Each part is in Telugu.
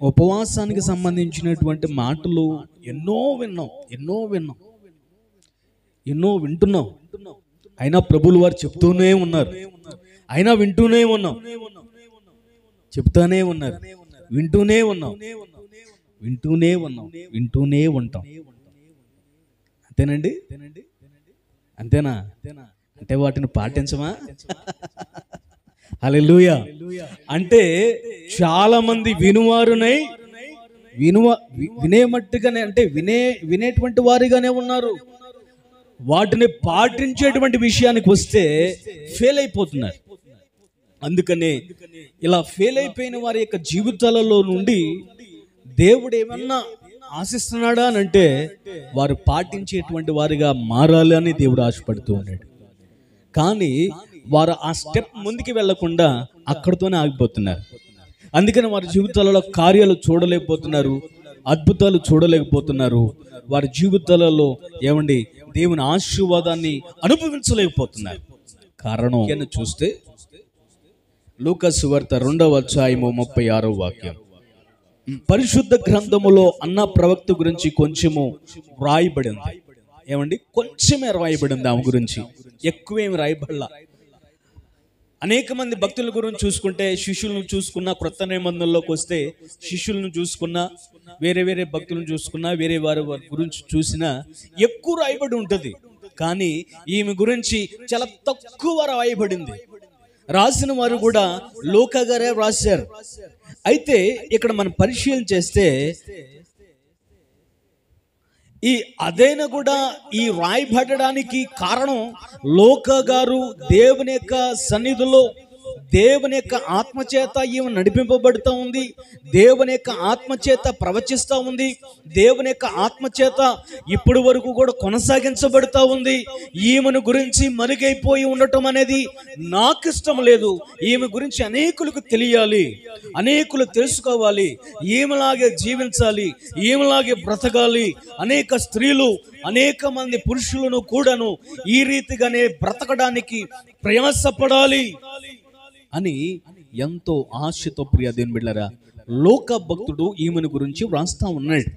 ఉపవాసానికి సంబంధించినటువంటి మాటలు ఎన్నో వింటున్నాం. అయినా ప్రభువులు వారు చెప్తూనే ఉన్నారు, అయినా వింటూనే ఉన్నాం, చెప్తానే ఉన్నారు, వింటూనే ఉంటాం. అంతేనండి? అంతేనా? అంటే వాటిని పాటించమా? హల్లెలూయా. అంటే చాలా మంది వినువారునై వినేమట్టుగానే, అంటే వినేటువంటి వారిగానే ఉన్నారు. వాటిని పాటించేటువంటి విషయానికి వస్తే ఫెయిల్ అయిపోతున్నారు. అందుకనే ఇలా ఫెయిల్ అయిపోయిన వారి యొక్క జీవితాలలో నుండి దేవుడు ఏమన్నా ఆశిస్తున్నాడా అని అంటే వారు పాటించేటువంటి వారిగా మారాలి అని దేవుడు ఆశపడుతూ ఉన్నాడు. కానీ వారు ఆ స్టెప్ ముందుకు వెళ్లకుండా అక్కడితోనే ఆగిపోతున్నారు. అందుకని వారి జీవితాలలో కార్యాలు చూడలేకపోతున్నారు, అద్భుతాలు చూడలేకపోతున్నారు. వారి జీవితాలలో ఏమండి దేవుని ఆశీర్వాదాన్ని అనుభవించలేకపోతున్నారు. కారణం చూస్తే లూకా సువార్త 2వ అధ్యాయము 36వ వాక్యం. పరిశుద్ధ గ్రంథములో అన్న ప్రవక్త గురించి కొంచెము రాయబడింది. ఏమండి? కొంచెమే రాయబడింది ఆమె గురించి, ఎక్కువేమి రాయబడలా. అనేక మంది భక్తుల గురించి చూసుకుంటే, శిష్యులను చూసుకున్నా, క్రొత్త నిబంధనలోకి వస్తే శిష్యులను చూసుకున్నా, వేరే వేరే భక్తులను చూసుకున్నా, వేరే వారి గురించి చూసినా ఎక్కువ రాయబడి ఉంటుంది. కానీ ఈమె గురించి చాలా తక్కువ రాయబడింది. రాసిన వారు కూడా లూకా గారే రాశారు. అయితే ఇక్కడ మనం పరిశీలన చేస్తే అదైనా కూడా ఈ రాయబడడానికి కారణం లూకా గారు దేవుని యొక్క సన్నిధిలో దేవుని యొక్క ఆత్మచేత ఈమె నడిపింపబడుతూ ఉంది, దేవుని యొక్క ఆత్మచేత ప్రవచిస్తూ ఉంది, దేవుని యొక్క ఆత్మచేత ఇప్పటి వరకు కూడా కొనసాగించబడుతూ ఉంది. ఈమెను గురించి మరుగైపోయి ఉండటం అనేది నాకు ఇష్టం లేదు. ఈమె గురించి అనేకులకు తెలియాలి, అనేకులు తెలుసుకోవాలి, ఈమెలాగే జీవించాలి, ఈమెలాగే బ్రతకాలి. అనేక స్త్రీలు, అనేక మంది పురుషులను కూడాను ఈ రీతిగానే బ్రతకడానికి ప్రయాసపడాలి అని ఎంతో ఆశతో, ప్రియ దేవుని బిడ్డలారా, లోక భక్తుడు ఈమెను గురించి వ్రాస్తా ఉన్నాడు.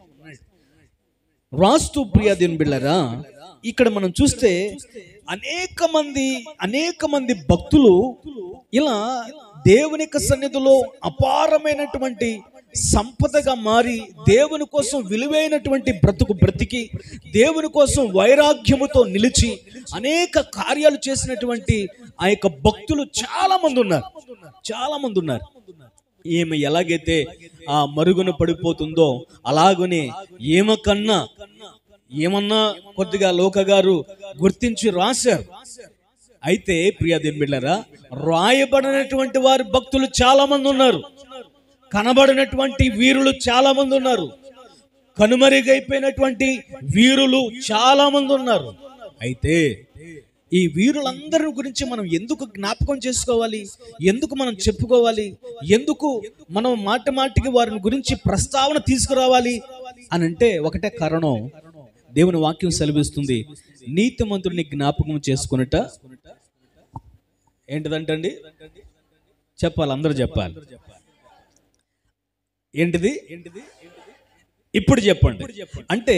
రాస్తూ, ప్రియ దేవుని బిడ్డలారా, ఇక్కడ మనం చూస్తే అనేక మంది భక్తులు ఇలా దేవుని యొక్క సన్నిధిలో అపారమైనటువంటి సంపదగా మారి దేవుని కోసం విలువైనటువంటి బ్రతికి దేవుని కోసం వైరాగ్యముతో నిలిచి అనేక కార్యాలు చేసినటువంటి ఆ యొక్క భక్తులు చాలా మంది ఉన్నారు. ఈమె ఎలాగైతే ఆ మరుగున పడిపోతుందో అలాగనే ఏమన్నా కొద్దిగా లోక గారు గుర్తించి రాశారు. అయితే ప్రియ దేవుని బిడ్డలారా, రాయబడినటువంటి వారి భక్తులు చాలా మంది ఉన్నారు, కనబడినటువంటి వీరులు చాలా మంది ఉన్నారు, కనుమరుగైపోయినటువంటి వీరులు చాలా మంది ఉన్నారు. అయితే ఈ వీరులందరి గురించి మనం ఎందుకు జ్ఞాపకం చేసుకోవాలి, ఎందుకు మనం చెప్పుకోవాలి, ఎందుకు మనం మాటికి వారిని గురించి ప్రస్తావన తీసుకురావాలి అని అంటే ఒకటే కారణం. దేవుని వాక్యం సెలవిస్తుంది, నీతిమంతుడిని జ్ఞాపకం చేసుకున్నట ఏంటిదంటండి? చెప్పాలి, అందరూ చెప్పాలి. ఏంటిది? ఇప్పుడు చెప్పండి. అంటే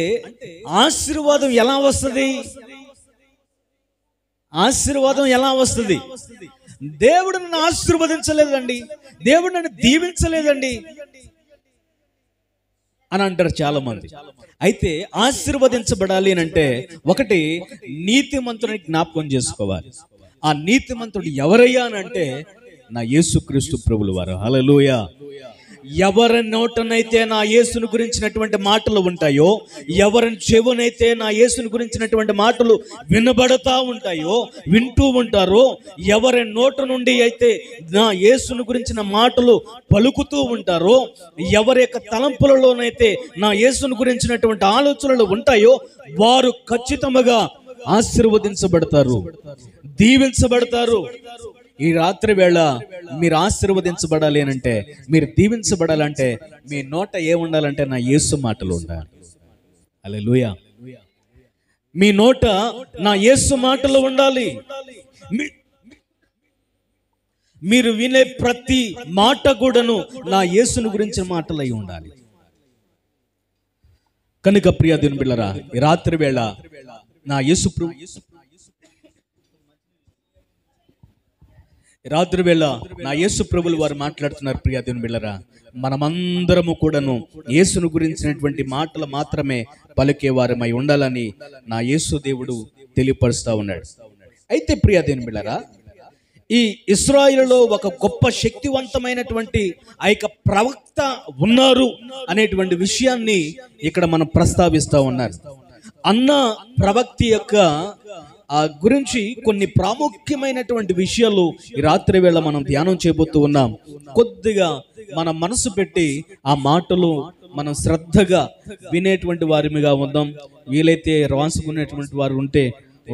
ఆశీర్వాదం ఎలా వస్తుంది? దేవుడు నన్ను ఆశీర్వదించలేదండి, దేవుడు నన్ను దీవించలేదండి అని అంటారు చాలా మంది. అయితే ఆశీర్వదించబడాలి అని అంటే ఒకటి, నీతిమంతుడిని జ్ఞాపకం చేసుకోవాలి. ఆ నీతిమంతుడు ఎవరయ్యా అని అంటే నా యేసుక్రీస్తు ప్రభుల వారు. హల్లెలూయా. ఎవరి నోటనైతే నా యేసును గురించినటువంటి మాటలు ఉంటాయో, ఎవరి చెవునైతే నా యేసును గురించినటువంటి మాటలు వింటూ ఉంటారో, ఎవరి నోట నుండి అయితే నా యేసును గురించిన మాటలు పలుకుతూ ఉంటారో, ఎవరి యొక్క తలంపులలోనైతే నా యేసును గురించినటువంటి ఆలోచనలు ఉంటాయో, వారు ఖచ్చితంగా ఆశీర్వదించబడతారు, దీవించబడతారు. ఈ రాత్రి వేళ మీరు ఆశీర్వదించబడాలి అంటే, మీరు దీవించబడాలంటే మీ నోట ఏముండాలంటే నా యేసు మాటలు ఉండాలి. హల్లెలూయా. మీ నోట నా యేసు మాటలు ఉండాలి. మీరు వినే ప్రతి మాట కూడాను నా యేసుని గురించిన మాటలు అయి ఉండాలి. కనుక ప్రియ దేవుని బిడ్డలారా, ఈ రాత్రి వేళ నా యేసు ప్రభులు వారు మాట్లాడుతున్నారు. ప్రియ దేవుని బిడ్డలారా, మనమందరము కూడాను యేసును గురించినటువంటి మాటలు మాత్రమే పలికేవారమై ఉండాలని నా యేసు దేవుడు తెలియపరుస్తా ఉన్నాడు. అయితే ప్రియ దేవుని బిడ్డలారా, ఈ ఇశ్రాయేలులో ఒక గొప్ప శక్తివంతమైనటువంటి ఆ యొక్క ప్రవక్త ఉన్నారు అనేటువంటి విషయాన్ని ఇక్కడ మనం ప్రస్తావిస్తూ ఉన్నారు. అన్న ప్రవక్త యొక్క గురించి కొన్ని ప్రాముఖ్యమైనటువంటి విషయాలు ఈ రాత్రి వేళ మనం ధ్యానం చేయబోతూ ఉన్నాం. కొద్దిగా మన మనసు పెట్టి ఆ మాటలు మనం శ్రద్ధగా వినేటువంటి వారిగా ఉందాం. వీలైతే రాసుకునేటువంటి వారు ఉంటే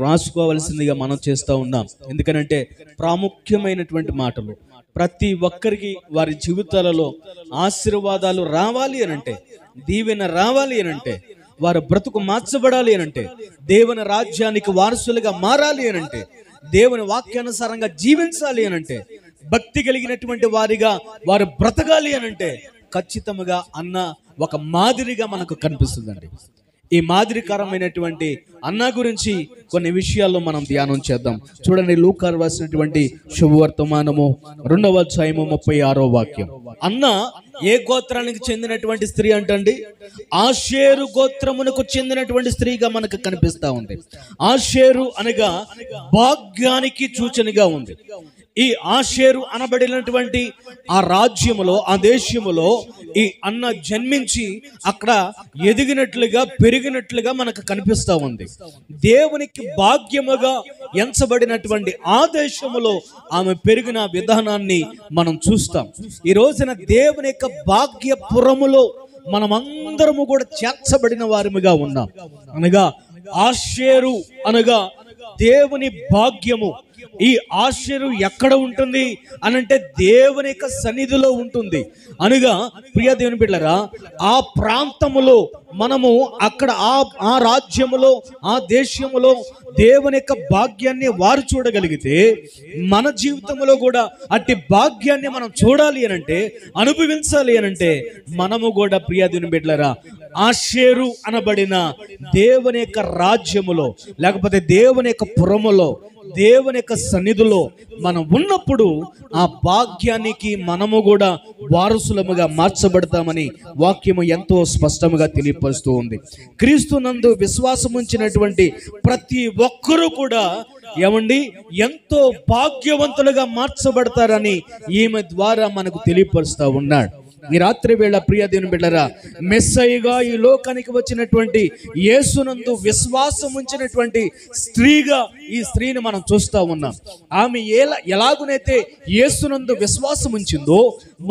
రాసుకోవాల్సిందిగా మనం చేస్తూ ఉన్నాం. ఎందుకనంటే ప్రాముఖ్యమైనటువంటి మాటలు ప్రతి ఒక్కరికి వారి జీవితాలలో ఆశీర్వాదాలు రావాలి అనంటే, దీవెన రావాలి అనంటే, వారి బ్రతుకు మార్చబడాలి అనంటే, దేవుని రాజ్యానికి వారసులుగా మారాలి అనంటే, దేవుని వాక్యానుసారంగా జీవించాలి అనంటే, భక్తి కలిగినటువంటి వారిగా వారు బ్రతకాలి అనంటే ఖచ్చితంగా అన్న ఒక మాదిరిగా మనకు కనిపిస్తుందండి. ఈ మాదిరికరమైనటువంటి అన్న గురించి కొన్ని విషయాల్లో మనం ధ్యానం చేద్దాం. చూడండి, లూకా రాసినటువంటి శుభవర్తమానము 2వ అధ్యాయము 36వ వాక్యం. అన్న ఏ గోత్రానికి చెందినటువంటి స్త్రీ అంటండి? ఆషేరు గోత్రమునకు చెందినటువంటి స్త్రీగా మనకు కనిపిస్తా ఉంది. ఆషేరు అనగా భాగ్యానికి సూచనగా ఉంది. ఈ ఆషేరు అనబడినటువంటి ఆ రాజ్యములో, ఆ దేశములో ఈ అన్న జన్మించి అక్కడ ఎదిగినట్లుగా పెరిగినట్లుగా మనకు కనిపిస్తా ఉంది. దేవునికి భాగ్యముగా ఎంచబడినటువంటి ఆ దేశములో ఆమె పెరిగిన విధానాన్ని మనం చూస్తాం. ఈ రోజున దేవుని యొక్క భాగ్యపురములో మనమందరము కూడా చేర్చబడిన వారిగా ఉన్నాం. అనగా ఆషేరు అనగా దేవుని భాగ్యము. ఈ ఆషేరు ఎక్కడ ఉంటుంది అనంటే దేవుని యొక్క సన్నిధిలో ఉంటుంది. అనగా ప్రియ దేవుని బిడ్డలారా, ఆ ప్రాంతములో మనము అక్కడ ఆ రాజ్యములో, ఆ దేశములో దేవుని యొక్క భాగ్యాన్ని వారు చూడగలిగితే మన జీవితంలో కూడా అట్టి భాగ్యాన్ని మనం చూడాలి అనంటే, అనుభవించాలి అనంటే మనము కూడా ప్రియ దేవుని బిడ్డలారా ఆషేరు అనబడిన దేవుని యొక్క రాజ్యములో, లేకపోతే దేవుని యొక్క పురములో, దేవుని యొక్క సన్నిధిలో మనం ఉన్నప్పుడు ఆ భాగ్యానికి మనము కూడా వారసులముగా మార్చబడతామని వాక్యము ఎంతో స్పష్టంగా తెలియపరుస్తూ ఉంది. క్రీస్తునందు విశ్వాసం ఉంచినటువంటి ప్రతి ఒక్కరూ కూడా ఏమండి ఎంతో భాగ్యవంతులుగా మార్చబడతారని ఈమె ద్వారా మనకు తెలియపరుస్తూ ఉన్నాడు. ఈ రాత్రి వేళ ప్రియ దేవుని బిడ్డలారా, మెస్సయ్యగా ఈ లోకానికి వచ్చినటువంటి యేసునందు విశ్వాసం ఉంచినటువంటి స్త్రీగా ఈ స్త్రీని మనం చూస్తూ ఉన్నాం. ఆమె ఎలాగునైతే యేసునందు విశ్వాసం ఉంచిందో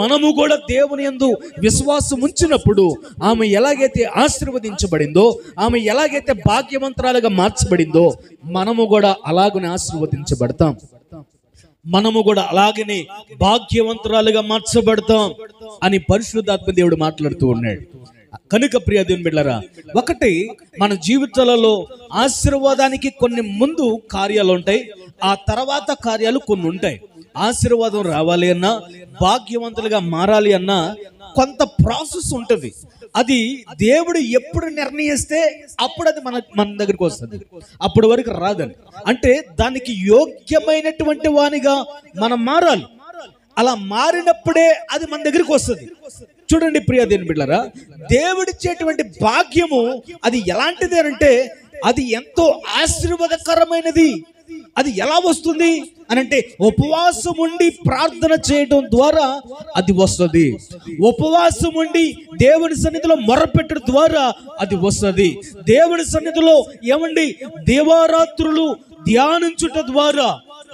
మనము కూడా దేవుని యందు విశ్వాసం ఉంచినప్పుడు ఆమె ఎలాగైతే ఆశీర్వదించబడిందో, ఆమె ఎలాగైతే భాగ్యవంతురాలుగా మార్చబడిందో మనము కూడా అలాగనే ఆశీర్వదించబడతాం. మనము కూడా అలాగనే భాగ్యవంతురాలుగా మార్చబడతాం అని పరిశుద్ధాత్మ దేవుడు మాట్లాడుతూ ఉన్నాడు. కనుక ప్రియ దేవుని బిడ్డలారా, ఒకటి మన జీవితాలలో ఆశీర్వాదానికి కొన్ని ముందు కార్యాలు ఉంటాయి, ఆ తర్వాత కార్యాలు కొన్ని ఉంటాయి. ఆశీర్వాదం రావాలి అన్నా, భాగ్యవంతులుగా మారాలి అన్నా కొంత ప్రాసెస్ ఉంటుంది. అది దేవుడు ఎప్పుడు నిర్ణయిస్తే అప్పుడు అది మన దగ్గరికి వస్తుంది, అప్పటి వరకు రాదని. అంటే దానికి యోగ్యమైనటువంటి వానిగా మనం మారాలి. అలా మారినప్పుడే అది మన దగ్గరికి వస్తుంది. చూడండి ప్రియ దేవుని బిడ్డలారా, దేవుడిచ్చేటువంటి భాగ్యము అది ఎలాంటిది అంటే అది ఎంతో ఆశీర్వాదకరమైనది. అది ఎలా వస్తుంది అనంటే ఉపవాసం ఉండి ప్రార్థన చేయడం ద్వారా అది వస్తుంది. ఉపవాసం ఉండి దేవుని సన్నిధిలో మొరపెట్టడం ద్వారా అది వస్తుంది. దేవుని సన్నిధిలో ఏమండి దేవారాత్రులు ధ్యానించుట ద్వారా,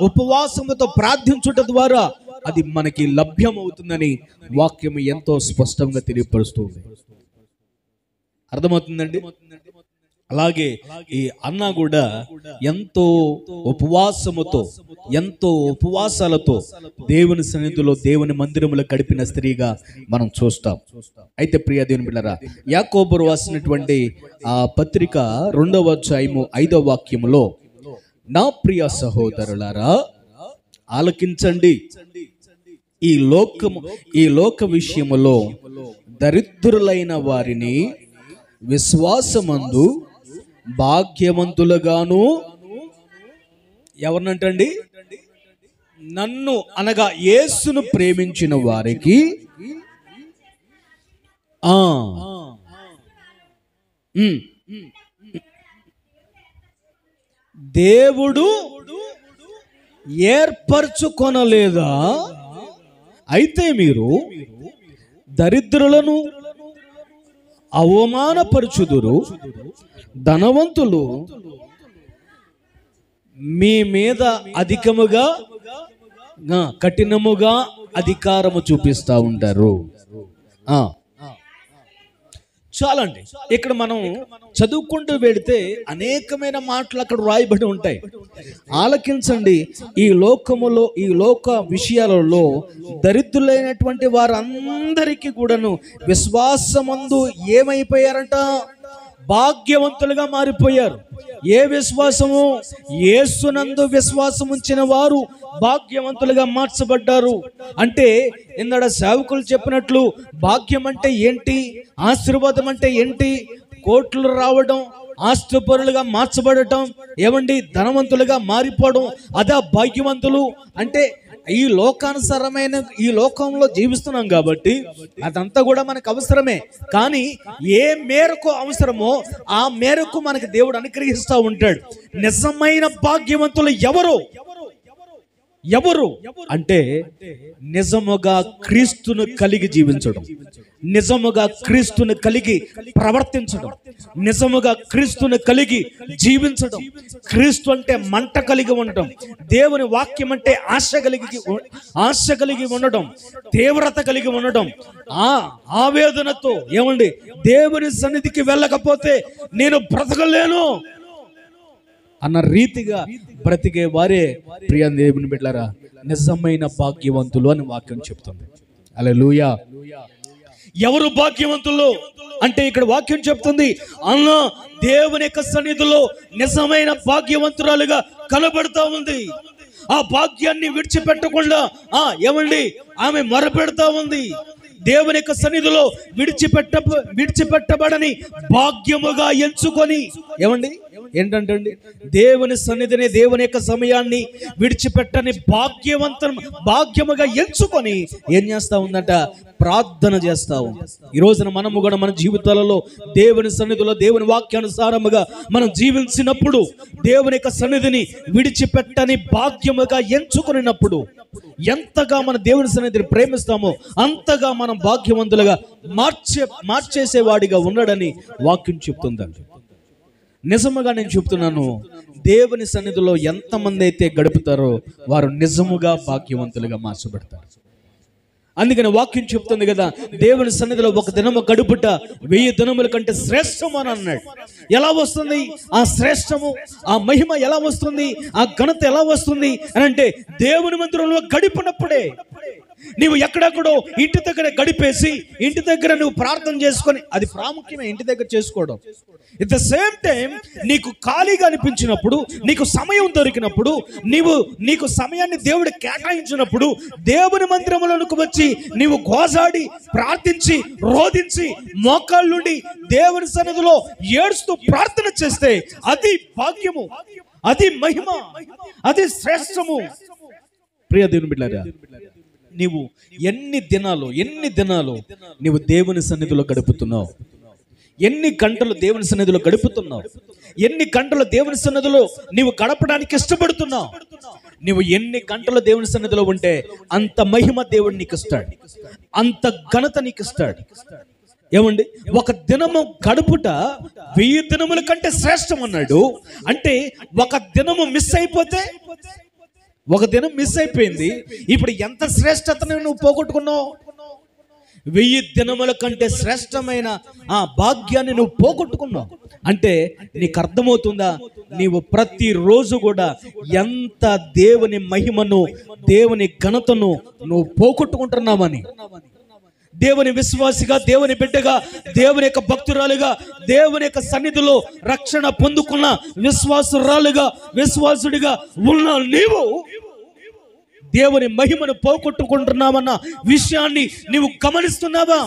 ఉపవాసముతో ప్రార్థించుట ద్వారా అది మనకి లభ్యమవుతుందని వాక్యం ఎంతో స్పష్టంగా తెలియపరుస్తుంది. అర్థమవుతుందండి? అలాగే ఈ అన్న కూడా ఎంతో ఉపవాసముతో, ఎంతో ఉపవాసాలతో దేవుని సన్నిధిలో, దేవుని మందిరములో గడిపిన స్త్రీగా మనం చూస్తాం. అయితే ప్రియ దేవుని బిడ్డలారా, యాకోబు రాసినటువంటి ఆ పత్రిక 2వ అధ్యాయము 5వ వాక్యములో, నా ప్రియ సహోదరులారా ఆలకించండి. ఈ లోక విషయములో దరిద్రులైన వారిని విశ్వాసమందు భాగ్యవంతులుగాను, ఎవరినంటండి? నన్ను అనగా యేసును ప్రేమించిన వారికి దేవుడు ఏర్పరచుకొనలేదా? అయితే మీరు దరిద్రులను అవమానపరచుదురు, ధనవంతులు మీ మీద అధికముగా కఠినముగా అధికారము చూపిస్తూ ఉంటారు. చాలండి. ఇక్కడ మనం చదువుకుంటూ వెళితే అనేకమైన మాటలు అక్కడ రాయబడి ఉంటాయి. ఆలకించండి. ఈ లోకములో, ఈ లోక విషయాలలో దరిద్రులైనటువంటి వారందరికీ కూడాను విశ్వాసమందు ఏమైపోయారంట? భాగ్యవంతులుగా మారిపోయారు. ఏ విశ్వాసము? యేసునందు విశ్వాసం ఉంచిన వారు భాగ్యవంతులుగా మార్చబడ్డారు. అంటే ఇందడ సేవకులు చెప్పినట్లు భాగ్యం అంటే ఏంటి, ఆశీర్వాదం అంటే ఏంటి? కోట్లు రావడం, ఆస్తిపరులుగా మార్చబడటం, ఏమండి ధనవంతులుగా మారిపోవడం, అదా భాగ్యవంతులు అంటే? ఈ లోకానుసారమైన ఈ లోకంలో జీవిస్తున్నాం కాబట్టి అదంతా కూడా మనకు అవసరమే. కానీ ఏ మేరకు అవసరమో ఆ మేరకు మనకి దేవుడు అనుగ్రహిస్తూ ఉంటాడు. నిజమైన భాగ్యవంతులు ఎవరు అంటే నిజముగా క్రీస్తును కలిగి జీవించడం, నిజముగా క్రీస్తును కలిగి ప్రవర్తించడం, నిజముగా క్రీస్తును కలిగి జీవించడం. క్రీస్తు అంటే మంట కలిగి ఉండటం, దేవుని వాక్యం అంటే ఆశ కలిగి ఉండడం, తీవ్రత కలిగి ఉండడం, ఆవేదనతో ఏమండి దేవుని సన్నిధికి వెళ్ళకపోతే నేను బ్రతకలేను అన్న రీతిగా బ్రతికే వారే ప్రియ దేవుని బిడ్డలారా నిజమైన భాగ్యవంతులు అని వాక్యం చెప్తుంది. హల్లెలూయా. ఎవరు భాగ్యవంతులు అంటే ఇక్కడ వాక్యం చెప్తుంది, అన్న దేవుని యొక్క సన్నిధిలో నిజమైన భాగ్యవంతురాలుగా కనబడతా ఉంది. ఆ భాగ్యాన్ని విడిచిపెట్టకుండా ఏమండి ఆమె మొరపెడతా ఉంది. దేవుని యొక్క సన్నిధిలో విడిచిపెట్టబడని భాగ్యముగా ఎంచుకొని, ఏమండి ఏంటంటండి దేవుని సన్నిధిని, దేవుని యొక్క సమయాన్ని విడిచిపెట్టని భాగ్యముగా ఎంచుకొని ఏం చేస్తా ఉందంట? ప్రార్థన చేస్తావు. ఈ రోజున మనము కూడా మన జీవితాలలో దేవుని సన్నిధిలో దేవుని వాక్యానుసారముగా మనం జీవించినప్పుడు, దేవుని యొక్క సన్నిధిని విడిచిపెట్టని భాగ్యముగా ఎంచుకున్నప్పుడు ఎంతగా మన దేవుని సన్నిధిని ప్రేమిస్తామో అంతగా మనం భాగ్యవంతులుగా మార్చేసేవాడిగా ఉన్నాడని వాక్యం చెప్తుందండి. నిజముగా నేను చెప్తున్నాను, దేవుని సన్నిధిలో ఎంతమంది అయితే గడుపుతారో వారు నిజముగా భాగ్యవంతులుగా మార్చబడతారు. అందుకని వాక్యం చెప్తుంది కదా, దేవుని సన్నిధిలో ఒక దినము గడుపుట 1000 దినముల కంటే శ్రేష్టము అని అన్నాడు. ఎలా వస్తుంది ఆ శ్రేష్టము, ఆ మహిమ ఎలా వస్తుంది, ఆ ఘనత ఎలా వస్తుంది అని అంటే దేవుని మందిరంలో గడిపినప్పుడే. నీవు ఎక్కడెక్కడో ఇంటి దగ్గర గడిపేసి ఇంటి దగ్గర నువ్వు ప్రార్థన చేసుకొని, అది ప్రాముఖ్యమే ఇంటి దగ్గర చేసుకోవడం. ఎట్ ద సేమ్ టైం నీకు ఖాళీగా అనిపించినప్పుడు, నీకు సమయం దొరికినప్పుడు, నీకు సమయాన్ని దేవుడు కేటాయించినప్పుడు దేవుని మందిరములకు వచ్చి నీవు గోజాడి ప్రార్థించి రోధించి మోకాళ్ళ నుండి దేవుని సన్నిధిలో ఏడుస్తూ ప్రార్థన చేస్తే అది భాగ్యము, అది మహిమ, అది శ్రేష్టము. ప్రియ దేవుని బిడ్డలారా, నీవు ఎన్ని దినాలు నీవు దేవుని సన్నిధిలో గడుపుతున్నావు? ఎన్ని గంటలు దేవుని సన్నిధిలో గడుపుతున్నావు? ఎన్ని గంటలు దేవుని సన్నిధిలో నీవు గడపడానికి ఇష్టపడుతున్నావు? నీవు ఎన్ని గంటలు దేవుని సన్నిధిలో ఉంటే అంత మహిమ దేవుడు నీకు ఇస్తాడు, అంత ఘనత నీకు ఇస్తాడు. ఏమండి, ఒక దినము గడుపుట 1000 దినముల కంటే శ్రేష్టం అన్నాడు. అంటే ఒక దినము మిస్ అయిపోతే, ఒక దినం మిస్ అయిపోయింది, ఇప్పుడు ఎంత శ్రేష్టతను నువ్వు పోగొట్టుకున్నావు? 1000 దినముల కంటే శ్రేష్టమైన ఆ భాగ్యాన్ని నువ్వు పోగొట్టుకున్నావు. అంటే నీకు అర్థమవుతుందా, నీవు ప్రతిరోజు కూడా ఎంత దేవుని మహిమను, దేవుని ఘనతను నువ్వు పోగొట్టుకుంటున్నావని. దేవుని విశ్వాసిగా, దేవుని బిడ్డగా, దేవుని యొక్క భక్తురాలుగా, దేవుని యొక్క సన్నిధిలో రక్షణ పొందుకున్న విశ్వాసుడిగా ఉన్న నీవు దేవుని మహిమను పోగొట్టుకుంటున్నావన్న విషయాన్ని నీవు గమనిస్తున్నావా?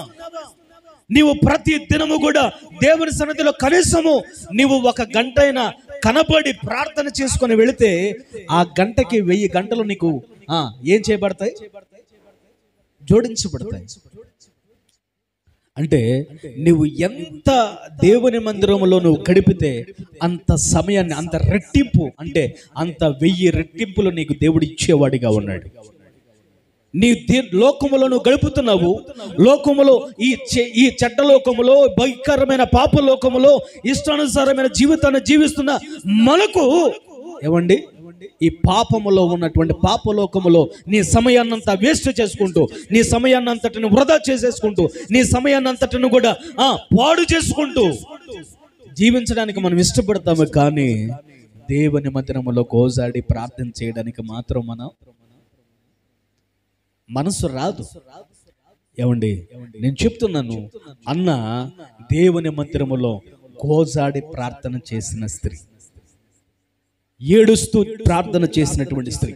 నీవు ప్రతి దినము కూడా దేవుని సన్నిధిలో కనీసము నీవు 1 గంట అయినా కనబడి ప్రార్థన చేసుకొని వెళితే ఆ గంటకి 1000 గంటలు నీకు ఏం చేయబడతాయి? జోడించబడతాయి. అంటే నువ్వు ఎంత దేవుని మందిరంలో నువ్వు గడిపితే అంత సమయాన్ని, అంత రెట్టింపు, అంటే అంత 1000 రెట్టింపులు నీకు దేవుడు ఇచ్చేవాడిగా ఉన్నాడు. నీ లోకములో నువ్వు గడుపుతున్నావు. లోకములో ఈ చెడ్డ లోకములో, భయంకరమైన పాప లోకములో ఇష్టానుసారమైన జీవితాన్ని జీవిస్తున్న మనకు ఏమండి, ఈ పాపములో ఉన్నటువంటి పాపలోకములో నీ సమయాన్నంతా వేస్ట్ చేసుకుంటూ, నీ సమయాన్నంతటిని వృధా చేసేసుకుంటూ, నీ సమయాన్నంతటిని కూడా పాడు చేసుకుంటూ జీవించడానికి మనం ఇష్టపడతాము. కానీ దేవుని మందిరములో గోజాడి ప్రార్థన చేయడానికి మాత్రం మన మనసు రాదు. ఏమండి, నేను చెప్తున్నాను, అన్న దేవుని మందిరములో గోజాడి ప్రార్థన చేసిన స్త్రీ, ఏడుస్తూ ప్రార్థన చేసినటువంటి స్త్రీ,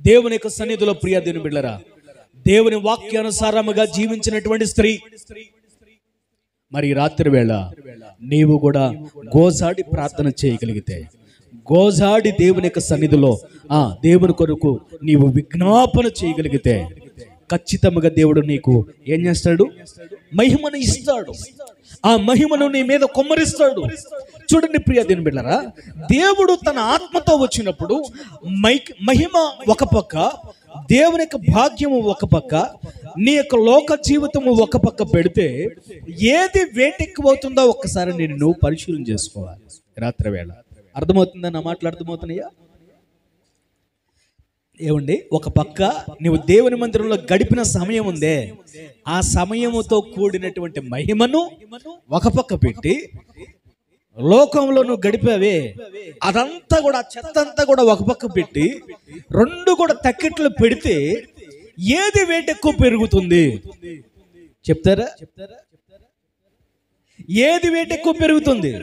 దేవుని యొక్క సన్నిధిలో ప్రియ దేవుని బిడ్డలారా, దేవుని వాక్యానుసారముగా జీవించినటువంటి స్త్రీ. మరి రాత్రి వేళ నీవు కూడా గోజాడి ప్రార్థన చేయగలిగితే, గోజాడి దేవుని యొక్క సన్నిధిలో దేవుని కొరకు నీవు విజ్ఞాపన చేయగలిగితే, ఖచ్చితంగా దేవుడు నీకు ఏం చేస్తాడు? మహిమను ఇస్తాడు. ఆ మహిమను నీ మీద కొమ్మరిస్తాడు. చూడండి ప్రియ దేవుని బిడ్డలారా, దేవుడు తన ఆత్మతో వచ్చినప్పుడు మహిమ ఒక పక్క, దేవుని యొక్క భాగ్యము ఒక పక్క, నీ యొక్క లోక జీవితము ఒక పక్క పెడితే ఏది వేటెక్కువవుతుందో ఒక్కసారి నువ్వు పరిశీలన చేసుకోవాలి. రాత్రి వేళ అర్థమవుతుందా? నా మాటలు అర్థమవుతున్నాయా? ఏమండి, ఒక పక్క నువ్వు దేవుని మందిరంలో గడిపిన సమయం ఉందే, ఆ సమయముతో కూడినటువంటి మహిమను ఒక పక్క పెట్టి, లోకంలో నువ్వు గడిపావే అదంతా కూడా, చెత్త అంతా కూడా ఒక పక్క పెట్టి, 2 కూడా తక్కెట్లు పెడితే ఏది వెయిట్ ఎక్కువ పెరుగుతుంది చెప్తారా? ఏది వెయిట్ ఎక్కువ పెరుగుతుంది?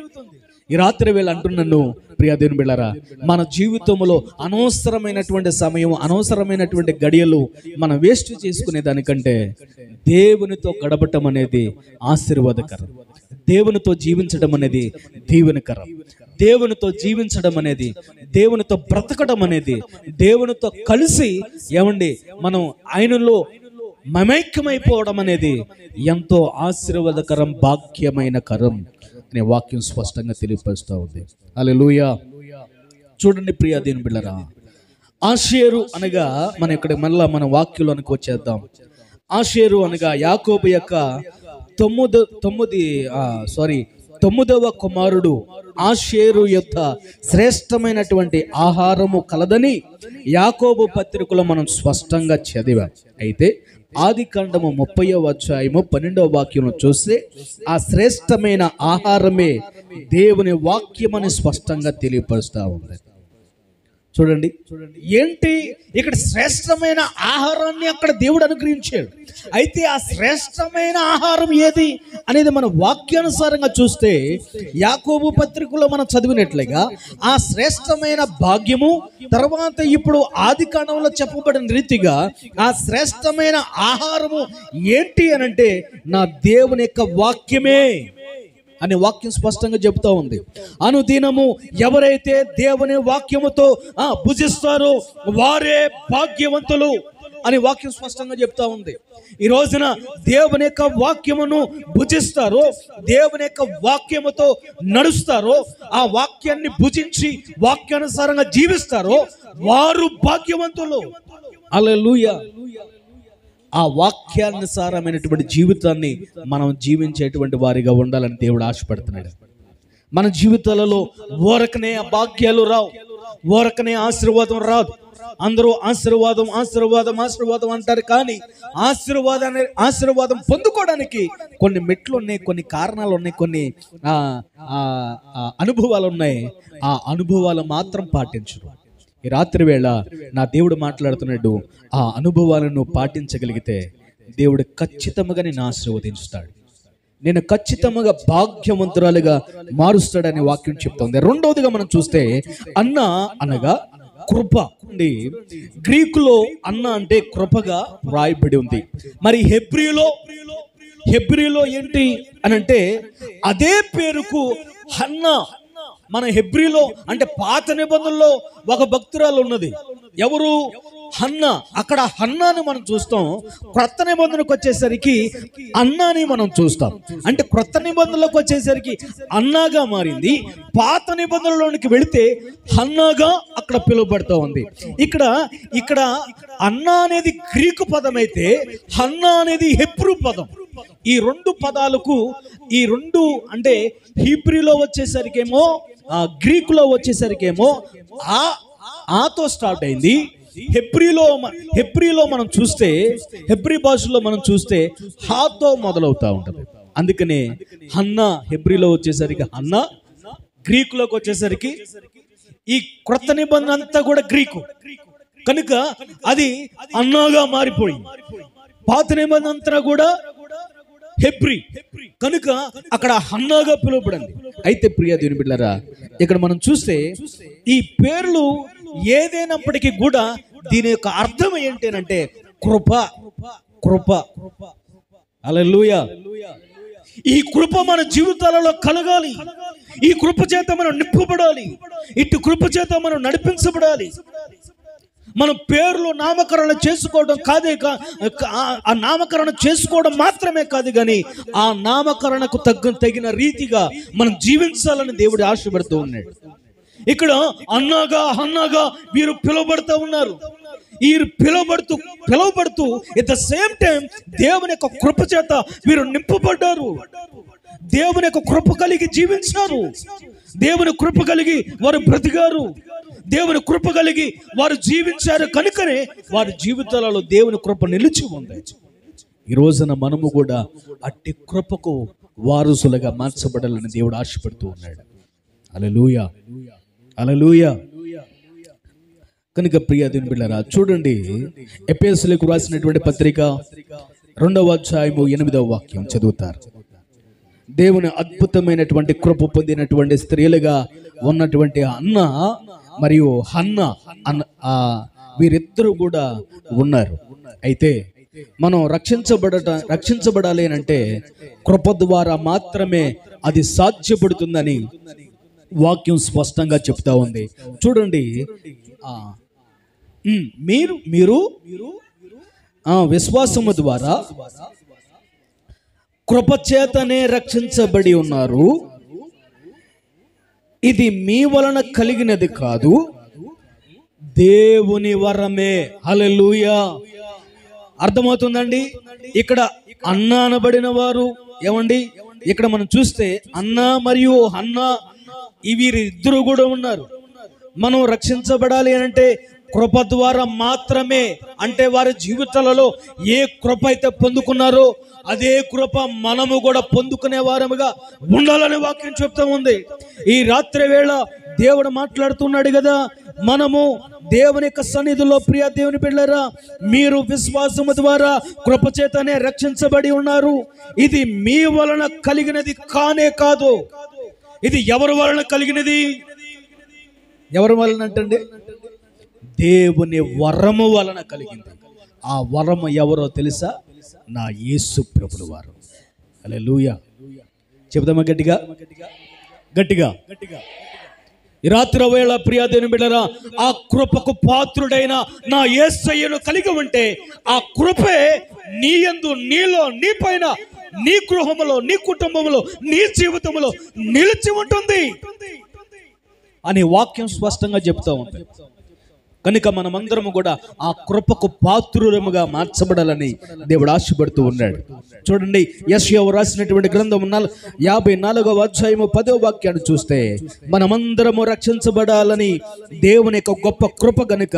ఈ రాత్రి వేళ అంటున్నాను ప్రియ దేవుని బిడ్డలారా, మన జీవితంలో అనవసరమైనటువంటి సమయం, అనవసరమైనటువంటి గడియలు మనం వేస్ట్ చేసుకునే దానికంటే దేవునితో గడపటం అనేది ఆశీర్వాదకరం. దేవునితో జీవించడం అనేది దీవెనకరం. దేవునితో జీవించడం అనేది, దేవునితో బ్రతకడం అనేది, దేవునితో కలిసి ఏమండి మనం ఆయనలో మమైక్యమైపోవడం అనేది ఎంతో ఆశీర్వాదకరం, భాగ్యమైన కరం అనే వాక్యం స్పష్టంగా తెలియపరుస్తూ ఉంది. హల్లెలూయా. చూడండి ప్రియ దేవుని బిడ్డలారా, ఆషేరు అనగా మన ఇక్కడ మళ్ళా మన వాక్యంలోనికి వచ్చేద్దాం. ఆషేరు అనగా యాకోబు యొక్క 9వ కుమారుడు ఆషేరు యొక్క శ్రేష్టమైనటువంటి ఆహారము కలదని యాకోబు పత్రికలో మనం స్పష్టంగా చదివాం. అయితే ఆదికాండము 30వ అధ్యాయము 12వ వాక్యంలో చూస్తే ఆ శ్రేష్టమైన ఆహారమే దేవుని వాక్యమని స్పష్టంగా తెలియపరుస్తూ ఉంది. చూడండి ఏంటి ఇక్కడ శ్రేష్టమైన ఆహారాన్ని అక్కడ దేవుడు అనుగ్రహించాడు. అయితే ఆ శ్రేష్టమైన ఆహారం ఏది అనేది మన వాక్యానుసారంగా చూస్తే, యాకోబు పత్రికలో మనం చదివినట్లుగా ఆ శ్రేష్టమైన భాగ్యము, తర్వాత ఇప్పుడు ఆదికాండంలో చెప్పబడిన రీతిగా ఆ శ్రేష్టమైన ఆహారము ఏంటి అనంటే నా దేవుని యొక్క వాక్యమే అనే వాక్యం స్పష్టంగా చెబుతా ఉంది. అనుదినము ఎవరైతే దేవుని వాక్యముతో భుజిస్తారో వారే భాగ్యవంతులు అని వాక్యం స్పష్టంగా చెప్తా ఉంది. ఈ రోజున దేవుని యొక్క వాక్యమును భుజిస్తారో, దేవుని యొక్క వాక్యముతో నడుస్తారో, ఆ వాక్యాన్ని భుజించి వాక్యానుసారంగా జీవిస్తారో వారు భాగ్యవంతులు. హల్లెలూయా. ఆ వాక్యానుసారమైనటువంటి జీవితాన్ని మనం జీవించేటువంటి వారిగా ఉండాలని దేవుడు ఆశపడుతున్నాడు. మన జీవితాలలో ఓరకనే భాగ్యాలు రావు, ఓరకనే ఆశీర్వాదం రాదు. అందరూ ఆశీర్వాదం ఆశీర్వాదం ఆశీర్వాదం అంటారు, కానీ ఆశీర్వాదం పొందుకోవడానికి కొన్ని మెట్లు ఉన్నాయి, కొన్ని కారణాలు ఉన్నాయి, కొన్ని అనుభవాలు ఉన్నాయి. ఆ అనుభవాలు మాత్రం పాటించరు. ఈ రాత్రి వేళ నా దేవుడు మాట్లాడుతున్నాడు, ఆ అనుభవాలను పాటించగలిగితే దేవుడు ఖచ్చితంగా నేను ఆశీర్వదించుతాడు, నేను ఖచ్చితంగా భాగ్యవంతురాలుగా మారుస్తాడని వాక్యం చెప్తుంది. రెండవదిగా మనం చూస్తే అన్న అనగా కృప అండి. గ్రీకులో అన్న అంటే కృపగా వ్రాయబడి ఉంది. మరి హెబ్రీలో ఏంటి అని అంటే అదే పేరుకు హన్నా. మన హెబ్రీలో అంటే పాత నిబంధనలో ఒక భక్తురాలు ఉన్నది. ఎవరు? హన్నా. అక్కడ హన్నాని మనం చూస్తాం. క్రొత్త నిబంధనకు వచ్చేసరికి అన్నాని మనం చూస్తాం. అంటే క్రొత్త నిబంధనలకు వచ్చేసరికి అన్నాగా మారింది. పాత నిబంధనలోనికి వెళితే హన్నాగా అక్కడ పిలువబడుతూ ఉంది. ఇక్కడ అన్నా అనేది గ్రీకు పదం అయితే హన్నా అనేది హెబ్రూ పదం. ఈ రెండు పదాలకు అంటే హీబ్రీలో వచ్చేసరికేమో గ్రీకులో వచ్చేసరికేమో ఆతో స్టార్ట్ అయింది. హెబ్రీలో మనం చూస్తే, హెబ్రీ భాషలో మనం చూస్తే హాతో మొదలవుతా ఉంటుంది. అందుకనే హన్నా హెబ్రీలో వచ్చేసరికి హన్నా, గ్రీకులోకి వచ్చేసరికి ఈ క్రొత్త నిబంధన అంతా కూడా గ్రీకు కనుక అది అన్నాగా మారిపోయింది. పాత నిబంధన అంతా కూడా హెబ్రీ కనుక అక్కడ హన్నాగా పిలువబడింది. అయితే ప్రియ దేవుని బిడ్డలారా, ఇక్కడ మనం చూస్తే ఈ పేర్లు ఏదైనప్పటికీ కూడా దీని యొక్క అర్థం ఏంటి అంటే కృప. హల్లెలూయా. ఈ కృప మన జీవితాలలో కలగాలి. ఈ కృప చేత మనం నింపబడాలి. ఇటు కృప చేత మనం నడిపించబడాలి. మన పేర్లు నామకరణ చేసుకోవడం ఆ నామకరణ చేసుకోవడం మాత్రమే కాదు, కానీ ఆ నామకరణకు తగిన రీతిగా మనం జీవించాలని దేవుడు ఆశపడుతూ ఉన్నాడు. ఇక్కడ అన్నాగా హన్నాగా వీరు పిలువబడుతూ ఉన్నారు. వీరు పిలువబడుతూ ఎట్ ద సేమ్ టైం దేవుని యొక్క కృప చేత వీరు నింపబడ్డారు. దేవుని యొక్క కృప కలిగి జీవించారు. దేవుని కృప కలిగి వారు బ్రతికారు. దేవుని కృప కలిగి వారు జీవించారు కనుకనే వారి జీవితాలలో దేవుని కృప నిలిచి ఉంది. ఈ రోజున మనము కూడా అట్టి కృపకు వారసులుగా మార్చబడాలని దేవుడు ఆశపడుతూ ఉన్నాడు. హల్లెలూయా, హల్లెలూయా. కనుక ప్రియ దేవుని బిడ్డలారా, చూడండి ఎఫెసీయులకు రాసినటువంటి పత్రిక 2వ అధ్యాయము 8వ వాక్యం చదువుతారు. దేవుని అద్భుతమైనటువంటి కృప పొందినటువంటి స్త్రీలుగా ఉన్నటువంటి అన్న మరియు హన్నా వీరిద్దరూ కూడా ఉన్నారు. అయితే మనం రక్షించబడాలి అంటే కృప ద్వారా మాత్రమే అది సాధ్యపడుతుందని వాక్యం స్పష్టంగా చెప్తా ఉంది. చూడండి, మీరు విశ్వాసము ద్వారా కృపచేతనే రక్షించబడి ఉన్నారు. ఇది మీ వలన కలిగినది కాదు, దేవుని వరమే. హల్లెలూయా. అర్థమవుతుందండి? ఇక్కడ అన్న అనబడిన వారు ఏమండి, ఇక్కడ మనం చూస్తే అన్న మరియు హన్నా వీరిద్దరూ కూడా ఉన్నారు. మనం రక్షించబడాలి అంటే కృప ద్వారా మాత్రమే. అంటే వారి జీవితాలలో ఏ కృప అయితే పొందుకున్నారో అదే కృప మనము కూడా పొందుకునే వారముగా ఉండాలని వాక్యం చెప్తా ఉంది. ఈ రాత్రి వేళ దేవుడు మాట్లాడుతున్నాడు కదా, మనము దేవుని యొక్క సన్నిధిలో ప్రియ దేవుని బిడ్డలారా, మీరు విశ్వాసము ద్వారా కృపచేతనే రక్షించబడి ఉన్నారు. ఇది మీ వలన కలిగినది కానే కాదు. ఇది ఎవరి వలన కలిగినది? ఎవరి వలన అంటండి? దేవుని వరము వలన కలిగింది. ఆ వరము ఎవరో తెలుసా? నా యేసు ప్రభుల వారు. హల్లెలూయా. చెప్దామా గట్టిగా గట్టిగా. ఈ రాత్రి వేళ ప్రియ దేవుని బిడ్డలారా, ఆ కృపకు పాత్రుడైన నా యేసయ్యను కలిగి ఉంటే ఆ కృపే నీ యందు, నీలో, నీ పైన, నీ గృహములో, నీ కుటుంబంలో, నీ జీవితంలో నిలిచి ఉంటుంది అని వాక్యం స్పష్టంగా చెప్తా ఉంది. కనుక మనమందరము కూడా ఆ కృపకు పాత్రులముగా మార్చబడాలని దేవుడు ఆశపడుతూ ఉన్నాడు. చూడండి, యెషయా రాసినటువంటి గ్రంథం 54వ అధ్యాయము 10వ వాక్యాన్ని చూస్తే మనమందరము రక్షించబడాలని దేవుని యొక్క గొప్ప కృప గనుక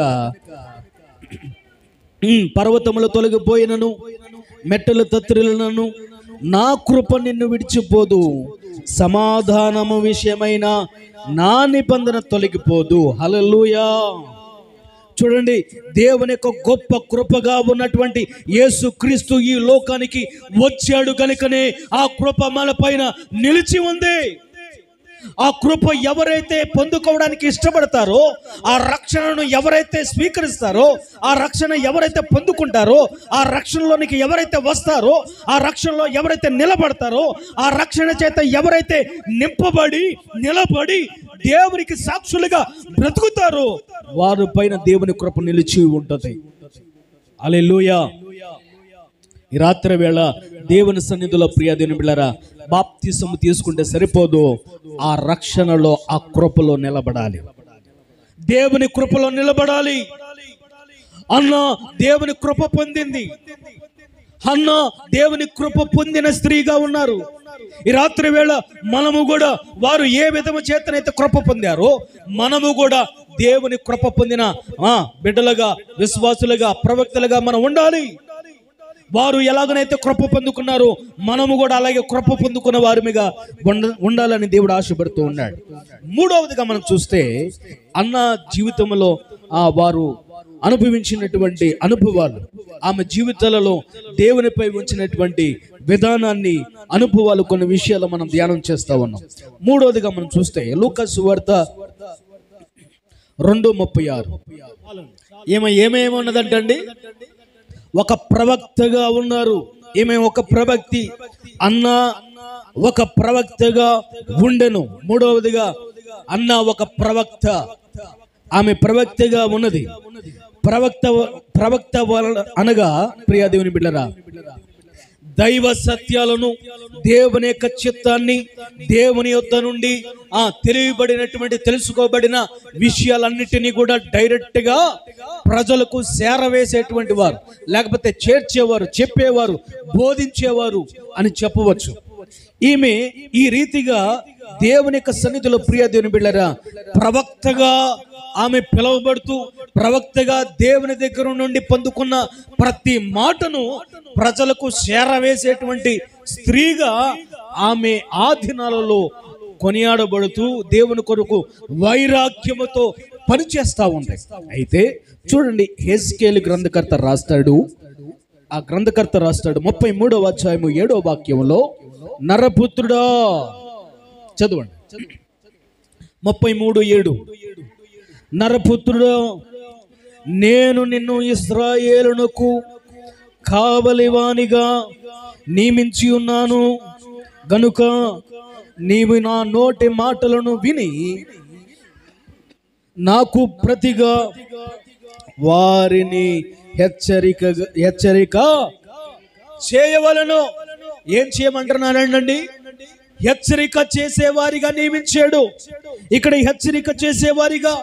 పర్వతములు తొలగిపోయినను మెట్టలు తత్రిలను నా కృప నిన్ను విడిచిపోదు, సమాధానము విషయమైన నా నిబంధన తొలగిపోదు. హల్లెలూయా. చూడండి, దేవుని యొక్క గొప్ప కృపగా ఉన్నటువంటి యేసుక్రీస్తు ఈ లోకానికి వచ్చాడు కనుకనే ఆ కృప మన పైన నిలిచి ఉంది. ఆ కృప ఎవరైతే పొందుకోవడానికి ఇష్టపడతారో, ఆ రక్షణను ఎవరైతే స్వీకరిస్తారో, ఆ రక్షణ ఎవరైతే పొందుకుంటారో, ఆ రక్షణలోనికి ఎవరైతే వస్తారో, ఆ రక్షణలో ఎవరైతే నిలబడతారో, ఆ రక్షణ చేత ఎవరైతే నింపబడి నిలబడి దేవునికి సాక్షులుగా బ్రతుకుతారో, వారి పైన దేవుని కృప నిలిచి ఉంటుంది. హల్లెలూయా. ఈ రాత్రి వేళ దేవుని సన్నిధిలో ప్రియ దేవుని బిడ్డలారా, బాప్తిసము తీసుకుంటే సరిపోదు, ఆ రక్షణలో ఆ కృపలో నిలబడాలి, దేవుని కృపలో నిలబడాలి. అన్న దేవుని కృప పొందింది, అన్న దేవుని కృప పొందిన స్త్రీగా ఉన్నారు. ఈ రాత్రి వేళ మనము కూడా వారు ఏ విధము చేతనైతే కృప పొందారో, మనము కూడా దేవుని కృప పొందిన బిడ్డలుగా, విశ్వాసులుగా, ప్రవక్తలుగా మనం ఉండాలి. వారు ఎలాగనైతే కృప పొందుకున్నారో మనము కూడా అలాగే కృప పొందుకున్న వారిగా ఉండాలని దేవుడు ఆశపడుతూ ఉన్నాడు. మూడవదిగా మనం చూస్తే అన్న జీవితంలో వారు అనుభవించినటువంటి అనుభవాలు, ఆమె జీవితాలలో దేవునిపై ఉంచినటువంటి విధానాన్ని, అనుభవాలు, కొన్ని విషయాలు మనం ధ్యానం చేస్తా ఉన్నాం. మూడవదిగా మనం చూస్తే లూకా సువార్త 2:36 ఏమేమి ఉన్నదంటండి, ఒక ప్రవక్తగా ఉన్నారు. ఈమె ఒక ప్రవక్తి, అన్న ఒక ప్రవక్తగా ఉండెను. మూడవదిగా అన్న ఒక ప్రవక్త, ఆమె ప్రవక్తగా ఉన్నది. ప్రవక్త అనగా ప్రియ దేవుని బిడ్డలారా, దైవ సత్యాలను, దేవుని యొక్క చిత్తాన్ని, దేవుని యొద్ద నుండి తెలియబడినటువంటి, తెలుసుకోబడిన విషయాలన్నిటినీ కూడా డైరెక్ట్ గా ప్రజలకు చేరవేసేటువంటి వారు, లేకపోతే చేర్చేవారు, చెప్పేవారు, బోధించేవారు అని చెప్పవచ్చు. ఈమె ఈ రీతిగా దేవుని యొక్క సన్నిధిలో ప్రియ దేవుని బిడ్డలారా ప్రవక్తగా ఆమె పిలువబడుతూ, ప్రవక్తగా దేవుని దగ్గర నుండి పొందుకున్న ప్రతి మాటను ప్రజలకు చేరవేసేటువంటి స్త్రీగా ఆమె ఆ దినాలలో కొనియాడబడుతూ దేవుని కొరకు వైరాగ్యముతో పనిచేస్తూ ఉంటాయి. అయితే చూడండి, హెజ్కేలు గ్రంథకర్త రాస్తాడు, ఆ గ్రంథకర్త రాస్తాడు 33వ అధ్యాయము 7వ వాక్యంలో, నరపుత్రుడా, చదవండి 33:7, నరపుత్రుడా, నేను నిన్ను ఇశ్రాయేలునకు కావలివానిగా నియమించి ఉన్నాను గనుక నీవు నా నోటి మాటలను విని నాకు ప్రతిగా వారిని హెచ్చరిక చేయవలను. ఏం చేయమంటున్నానండి? హెచ్చరిక చేసేవారిగా నియమించాడు. ఇక్కడ హెచ్చరిక చేసేవారిగా,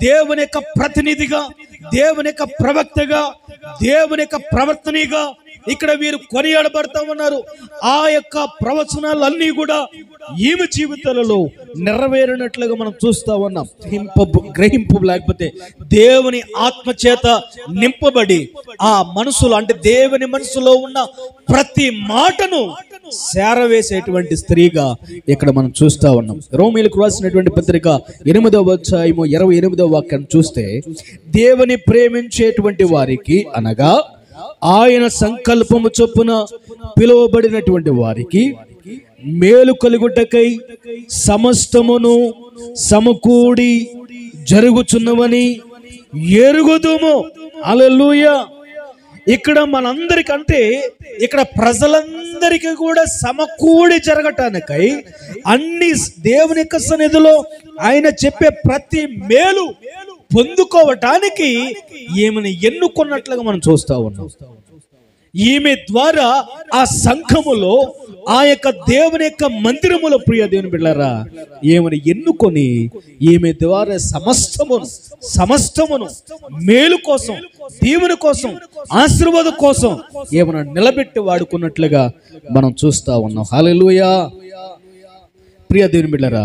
దేవుని యొక్క ప్రతినిధిగా, దేవుని యొక్క ప్రవక్తగా, దేవుని యొక్క ప్రవర్తనగా ఇక్కడ వీరు కొనియాడబడతా ఉన్నారు. ఆ యొక్క ప్రవచనాలన్నీ కూడా ఈమె జీవితాలలో నెరవేరినట్లుగా మనం చూస్తా ఉన్నాం. గ్రహింపు లేకపోతే దేవుని ఆత్మ చేత నింపబడి ఆ మనసులో, అంటే దేవుని మనసులో ఉన్న ప్రతి మాటను చేరవేసేటువంటి స్త్రీగా ఇక్కడ మనం చూస్తా ఉన్నాం. రోమీయులకు రాసినటువంటి పత్రిక 8వ అధ్యాయము 28వ వాక్యాన్ని చూస్తే, దేవుని ప్రేమించేటువంటి వారికి అనగా ఆయన సంకల్పము చొప్పున పిలువబడినటువంటి వారికి మేలు కలుగుటకై సమస్తమును సమకూడి జరుగుచున్నవని ఎరుగుదుము. హల్లెలూయా. ఇక్కడ మనందరికంటే ఇక్కడ ప్రజలందరికీ కూడా సమకూడి జరగటానికై అన్ని దేవుని యొక్క సన్నిధిలో ఆయన చెప్పే ప్రతి మేలు పొందుకోవటానికి ఈమెను ఎన్నుకున్నట్లుగా మనం చూస్తా ఉన్నాం. ఈమె ద్వారా ఆ సంఘములో, ఆ యొక్క దేవుని యొక్క మందిరములో ప్రియ దేవుని బిడ్డలారా ఈమెను ఎన్నుకొని ఈమె ద్వారా సమస్తమును మేలు కోసం, దేవుని కోసం, ఆశీర్వాదం కోసం ఈమెను నిలబెట్టి వాడుకున్నట్లుగా మనం చూస్తా ఉన్నాం. హల్లెలూయా. ప్రియ దేవుని బిడ్డలారా,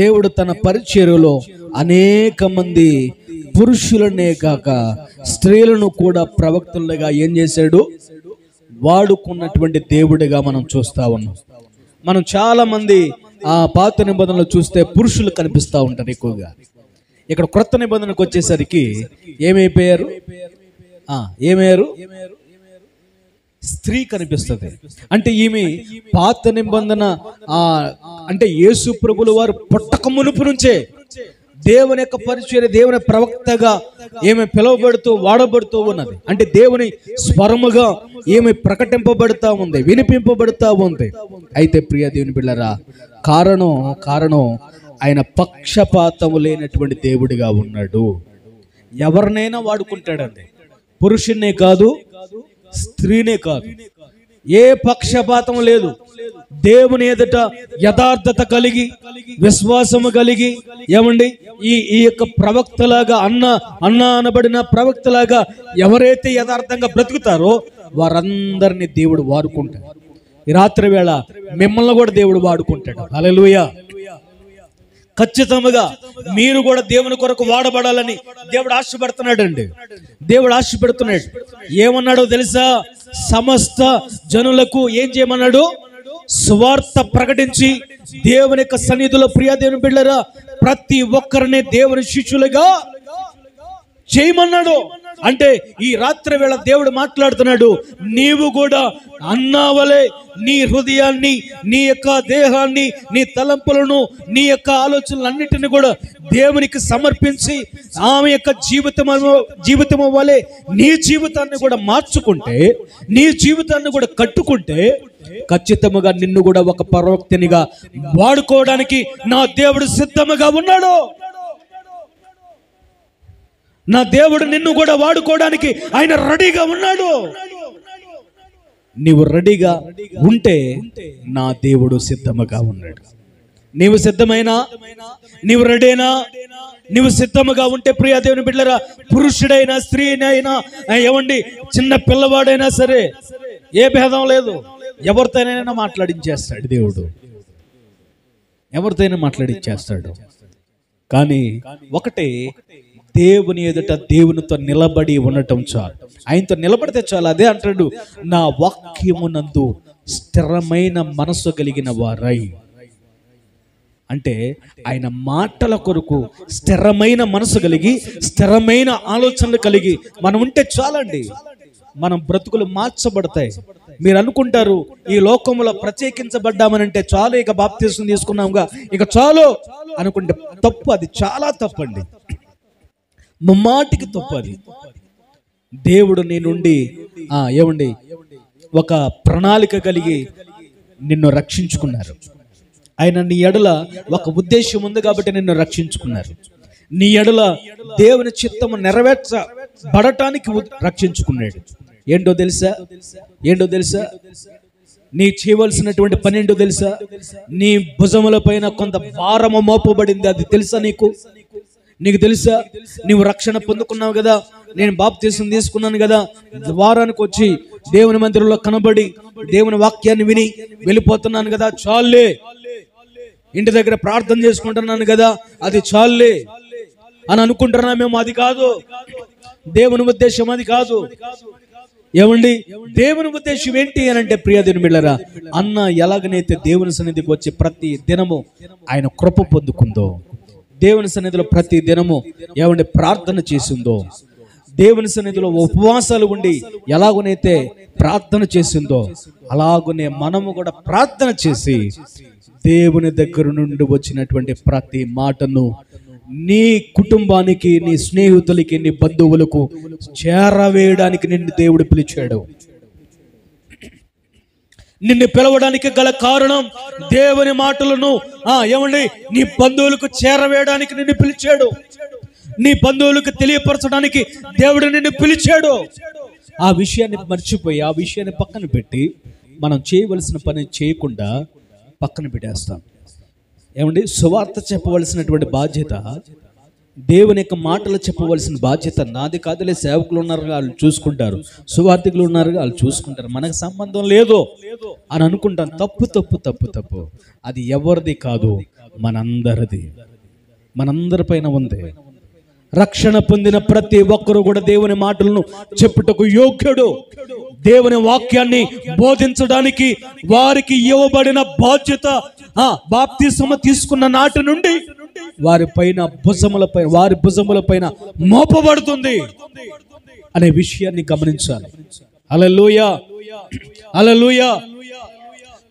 దేవుడు తన పరిచర్యలో అనేక మంది పురుషులనే కాక స్త్రీలను కూడా ప్రవక్తలుగా ఏం చేశాడు? వాడుకున్నటువంటి దేవుడిగా మనం చూస్తా ఉన్నాం. మనం చాలా మంది పాత నిబంధనలు చూస్తే పురుషులు కనిపిస్తూ ఉంటారు ఎక్కువగా. ఇక్కడ క్రొత్త నిబంధనకు వచ్చేసరికి ఏమైపోయారు? స్త్రీ కనిపిస్తుంది. అంటే ఈమె పాత నిబంధన అంటే యేసు ప్రభుల వారు పుట్టక మునుపు నుంచే దేవుని యొక్క పరిచర్య, దేవుని ప్రవక్తగా ఏమి పిలువబడుతూ వాడబడుతూ ఉన్నది. అంటే దేవుని స్వరముగా ఏమి ప్రకటింపబడుతూ ఉంది, వినిపింపబడుతూ ఉంది. అయితే ప్రియ దేవుని బిడ్డలారా, కారణం ఆయన పక్షపాతము లేనటువంటి దేవుడిగా ఉన్నాడు. ఎవరినైనా వాడుకుంటాడండి. పురుషున్నే కాదు, స్త్రీనే కాదు, ఏ పక్షపాతం లేదు. దేవుని ఎదుట యథార్థత కలిగి, విశ్వాసము కలిగి, ఏమండి ఈ యొక్క ప్రవక్తలాగా అన్న అనబడిన ప్రవక్తలాగా ఎవరైతే యథార్థంగా బ్రతుకుతారో వారందరినీ దేవుడు వాడుకుంటాడు. ఈ రాత్రి వేళ మిమ్మల్ని కూడా దేవుడు వాడుకుంటాడు. హల్లెలూయా. ఖచ్చితంగా మీరు కూడా దేవుని కొరకు వాడబడాలని దేవుడు ఆశపడుతున్నాడు అండి. దేవుడు ఆశపడుతున్నాడు. ఏమన్నాడో తెలుసా? సమస్త జనులకు ఏం చేయమన్నాడు? సువార్త ప్రకటించి దేవుని యొక్క సన్నిధిలో, ప్రియ దేవుని బిడ్డలారా, ప్రతి ఒక్కరిని దేవుని శిష్యులుగా చేయమన్నాడు. అంటే ఈ రాత్రి వేళ దేవుడు మాట్లాడుతున్నాడు, నీవు కూడా అన్నావలే నీ హృదయాన్ని, నీ యొక్క దేహాన్ని, నీ తలంపులను, నీ యొక్క ఆలోచనలన్నిటిని కూడా దేవునికి సమర్పించి ఆమె యొక్క జీవితము వలె నీ జీవితాన్ని కూడా మార్చుకుంటే, నీ జీవితాన్ని కూడా కట్టుకుంటే ఖచ్చితంగా నిన్ను కూడా ఒక ప్రవక్తనిగా వాడుకోవడానికి నా దేవుడు సిద్ధముగా ఉన్నాడు. నా దేవుడు నిన్ను కూడా వాడుకోవడానికి ఆయన రెడీగా ఉన్నాడు. నీవు రెడీగా ఉంటే నా దేవుడు సిద్ధముగా ఉన్నాడు. నీవు సిద్ధమైనా, నీవు రెడీనా, నీవు సిద్ధముగా ఉంటే ప్రియ దేవుని బిడ్డలారా, పురుషుడైనా స్త్రీనైనా, ఏమండి చిన్న పిల్లవాడైనా సరే, ఏ భేదం లేదు, ఎవరితోనైనా మాట్లాడించేస్తాడు దేవుడు. ఎవరితోనైనా మాట్లాడించేస్తాడు. కానీ ఒకటే, దేవుని ఎదుట దేవునితో నిలబడి ఉండటం చాలు. ఆయనతో నిలబడితే చాలు. అదే అంటాడు, నా వాక్యమునందు స్థిరమైన మనసు కలిగిన వారై. అంటే ఆయన మాటల కొరకు స్థిరమైన మనసు కలిగి, స్థిరమైన ఆలోచనలు కలిగి మనం ఉంటే చాలండి. మనం బ్రతుకులు మార్చబడతాయి. మీరు అనుకుంటారు ఈ లోకంలో ప్రత్యేకించబడ్డామనంటే చాలు, ఇక బాప్తిసం తీసుకున్నాముగా ఇక చాలు అనుకుంటే తప్పు. అది చాలా తప్పండి. ముమ్మాటికి తప్పు అది. దేవుడు నీ నుండి ఏమండి ఒక ప్రణాళిక కలిగి నిన్ను రక్షించుకున్నారు. ఆయన నీ ఎడల ఒక ఉద్దేశం ఉంది కాబట్టి నిన్ను రక్షించుకున్నారు. నీ ఎడల దేవుని చిత్తము నెరవేర్చబడటానికి రక్షించుకున్నాడు. ఏంటో తెలుసా? నీ చేయవలసినటువంటి పని ఏంటో తెలుసా? నీ భుజముల పైన కొంత భారము మోపబడింది. అది తెలుసా నీకు తెలుసా? నీవు రక్షణ పొందుకున్నావు కదా, నేను బాప్తిసం తీసుకున్నాను కదా, వారానికి వచ్చి దేవుని మందిరంలో కనబడి దేవుని వాక్యాన్ని విని వెళ్ళిపోతున్నాను కదా, చాలే. ఇంటి దగ్గర ప్రార్థన చేసుకుంటున్నాను కదా, అది చాలే అని అనుకుంటున్నా మేము. అది కాదు దేవుని ఉద్దేశం, అది కాదు. ఏమండి దేవుని ఉద్దేశం ఏంటి అని అంటే, ప్రియ దేవుని బిడ్డలారా, అన్న ఎలాగనైతే దేవుని సన్నిధికి వచ్చి ప్రతి దినము ఆయన కృప పొందుకుందో, దేవుని సన్నిధిలో ప్రతి దినము ఏమండి ప్రార్థన చేసిందో, దేవుని సన్నిధిలో ఉపవాసాలు ఉండి ఎలాగనైతే ప్రార్థన చేసిందో, అలాగనే మనము కూడా ప్రార్థన చేసి దేవుని దగ్గర నుండి వచ్చినటువంటి ప్రతి మాటను నీ కుటుంబానికి, నీ స్నేహితులకి, నీ బంధువులకు చేరవేయడానికి నిన్ను దేవుడు పిలిచాడు. నిన్ను పిలవడానికి గల కారణం దేవుని మాటలను ఏమండి నీ బంధువులకు చేరవేయడానికి నిన్ను పిలిచాడు. నీ బంధువులకు తెలియపరచడానికి దేవుడు నిన్ను పిలిచాడు. ఆ విషయాన్ని మర్చిపోయి, ఆ విషయాన్ని పక్కన పెట్టి మనం చేయవలసిన పని చేయకుండా పక్కన పెట్టేస్తాం. ఏమండి సువార్త చెప్పవలసినటువంటి బాధ్యత, దేవుని యొక్క మాటలు చెప్పవలసిన బాధ్యత నాది కాదులే. సేవకులు ఉన్నారు, వాళ్ళు చూసుకుంటారు. సువార్థికులు ఉన్నారు, వాళ్ళు చూసుకుంటారు. మనకు సంబంధం లేదు అని అనుకుంటాం. తప్పు. అది ఎవరిది కాదు, మనందరిది. మనందరిపైన ఉంది. రక్షణ పొందిన ప్రతి ఒక్కరూ కూడా దేవుని మాటలను చెప్పుటకు యోగ్యుడు. దేవుని వాక్యాన్ని బోధించడానికి వారికి ఇవ్వబడిన బాధ్యత బాప్తిస్మ తీసుకున్న నాటి నుండి వారి భుజముల పైన మోపబడుతుంది అనే విషయాన్ని గమనించాలి. హల్లెలూయా, హల్లెలూయా.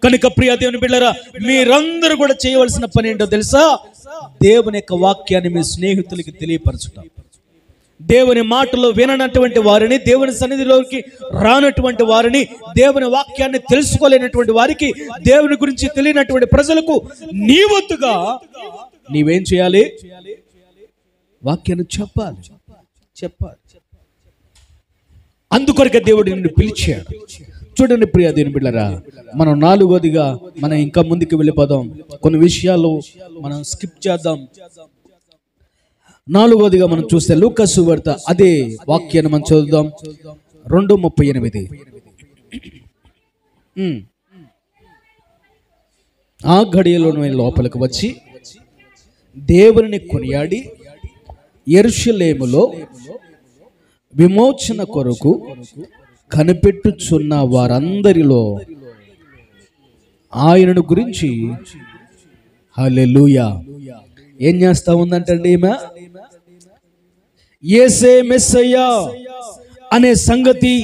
కనుక ప్రియ దేవుని బిడ్డలారా, మీరందరూ కూడా చేయవలసిన పని ఏంటో తెలుసా? దేవుని యొక్క వాక్యాన్ని మీ స్నేహితులకి తెలియపరచుట. దేవుని మాటలు విననటువంటి వారిని, దేవుని సన్నిధిలోకి రానటువంటి వారిని, దేవుని వాక్యాన్ని తెలుసుకోలేనటువంటి వారికి, దేవుని గురించి తెలియనటువంటి ప్రజలకు నీ వంతుగా నీవేం చేయాలి? వాక్యాన్ని చెప్పాలి. అందుకొరకే దేవుడు నిన్ను పిలిచాడు. చూడండి ప్రియ దేవుని బిడ్డలారా, మనం నాలుగోదిగా మనం ఇంకా ముందుకు వెళ్ళిపోదాం. కొన్ని విషయాలు మనం స్కిప్ చేద్దాం. నాలుగోదిగా మనం చూస్తే లూకా సువార్త అదే వాక్యాన్ని మనం చదువుదాం. 2:38. ఆ ఘడియలో లోపలికి వచ్చి దేవుని కొనియాడి యెరూషలేములో విమోచన కొరకు కనిపెట్టుచున్న వారందరిలో ఆయనను గురించి హల్లెలూయా ఏం చేస్తా ఉందంటండి ఈమె? యేసే మెస్సయ్యా అనే సంగతి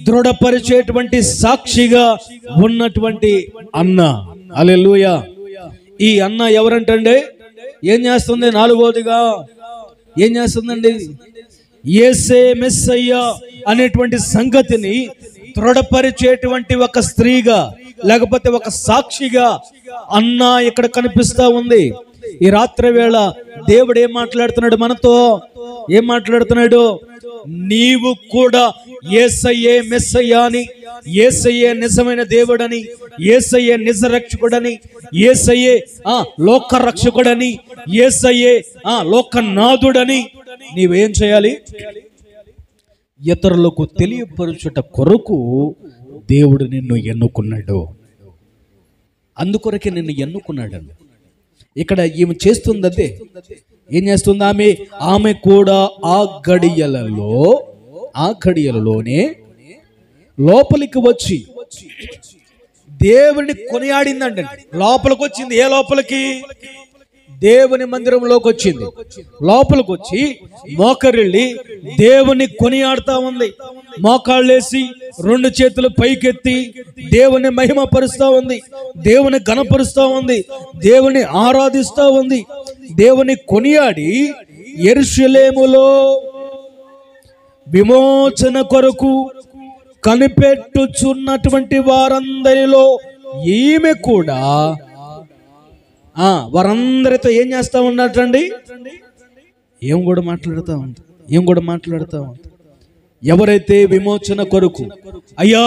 దృఢపరిచేటువంటి సాక్షిగా ఉన్నటువంటి అన్న. హల్లెలూయా. ఈ అన్న ఎవరంటండి? ఏం చేస్తుంది? నాలుగోదిగా ఏం చేస్తుందండి? యేసే మెస్సయ్యా అనేటువంటి సంగతిని దృఢపరిచేటువంటి ఒక స్త్రీగా, లేకపోతే ఒక సాక్షిగా అన్న ఇక్కడ కనిపిస్తా ఉంది. ఈ రాత్రి వేళ దేవుడు ఏం మాట్లాడుతున్నాడు మనతో? ఏం మాట్లాడుతున్నాడు? నీవు కూడా యేసయ్యే మెస్సయ్యా అని, యేసయ్యే నిజమైన దేవుడని, యేసయ్యే నిజ రక్షకుడని, యేసయ్యే లోక రక్షకుడని, యేసయ్యే లోకనాథుడని నీవేం చేయాలి? ఇతరులకు తెలియపరచుట కొరకు దేవుడు నిన్ను ఎన్నుకున్నాడు. అందుకొరకే నిన్ను ఎన్నుకున్నాడు. ఇక్కడ ఈమె చేస్తుంది అదే. ఏం చేస్తుంది ఆమె కూడా ఆ గడియలలోనే లోపలికి వచ్చి దేవుని కొనియాడిందండి. లోపలికి వచ్చింది. ఏ లోపలికి? దేవుని మందిరంలోకి వచ్చింది. లోపలికి వచ్చి మోకరిల్లి దేవుని కొనియాడుతా ఉంది. మోకాళ్ళేసి 2 చేతులు పైకెత్తి దేవుని మహిమ పరుస్తా ఉంది, దేవుని ఘనపరుస్తా ఉంది, దేవుని ఆరాధిస్తా ఉంది. దేవుని కొనియాడి యెరూషలేములో విమోచన కొరకు కనిపెట్టుచున్నటువంటి వారందరిలో ఈమె కూడా వారందరితో ఏం చేస్తా ఉన్నట్టండి? ఏం కూడా మాట్లాడుతూ ఉంది. ఎవరైతే విమోచన కొరకు, అయ్యా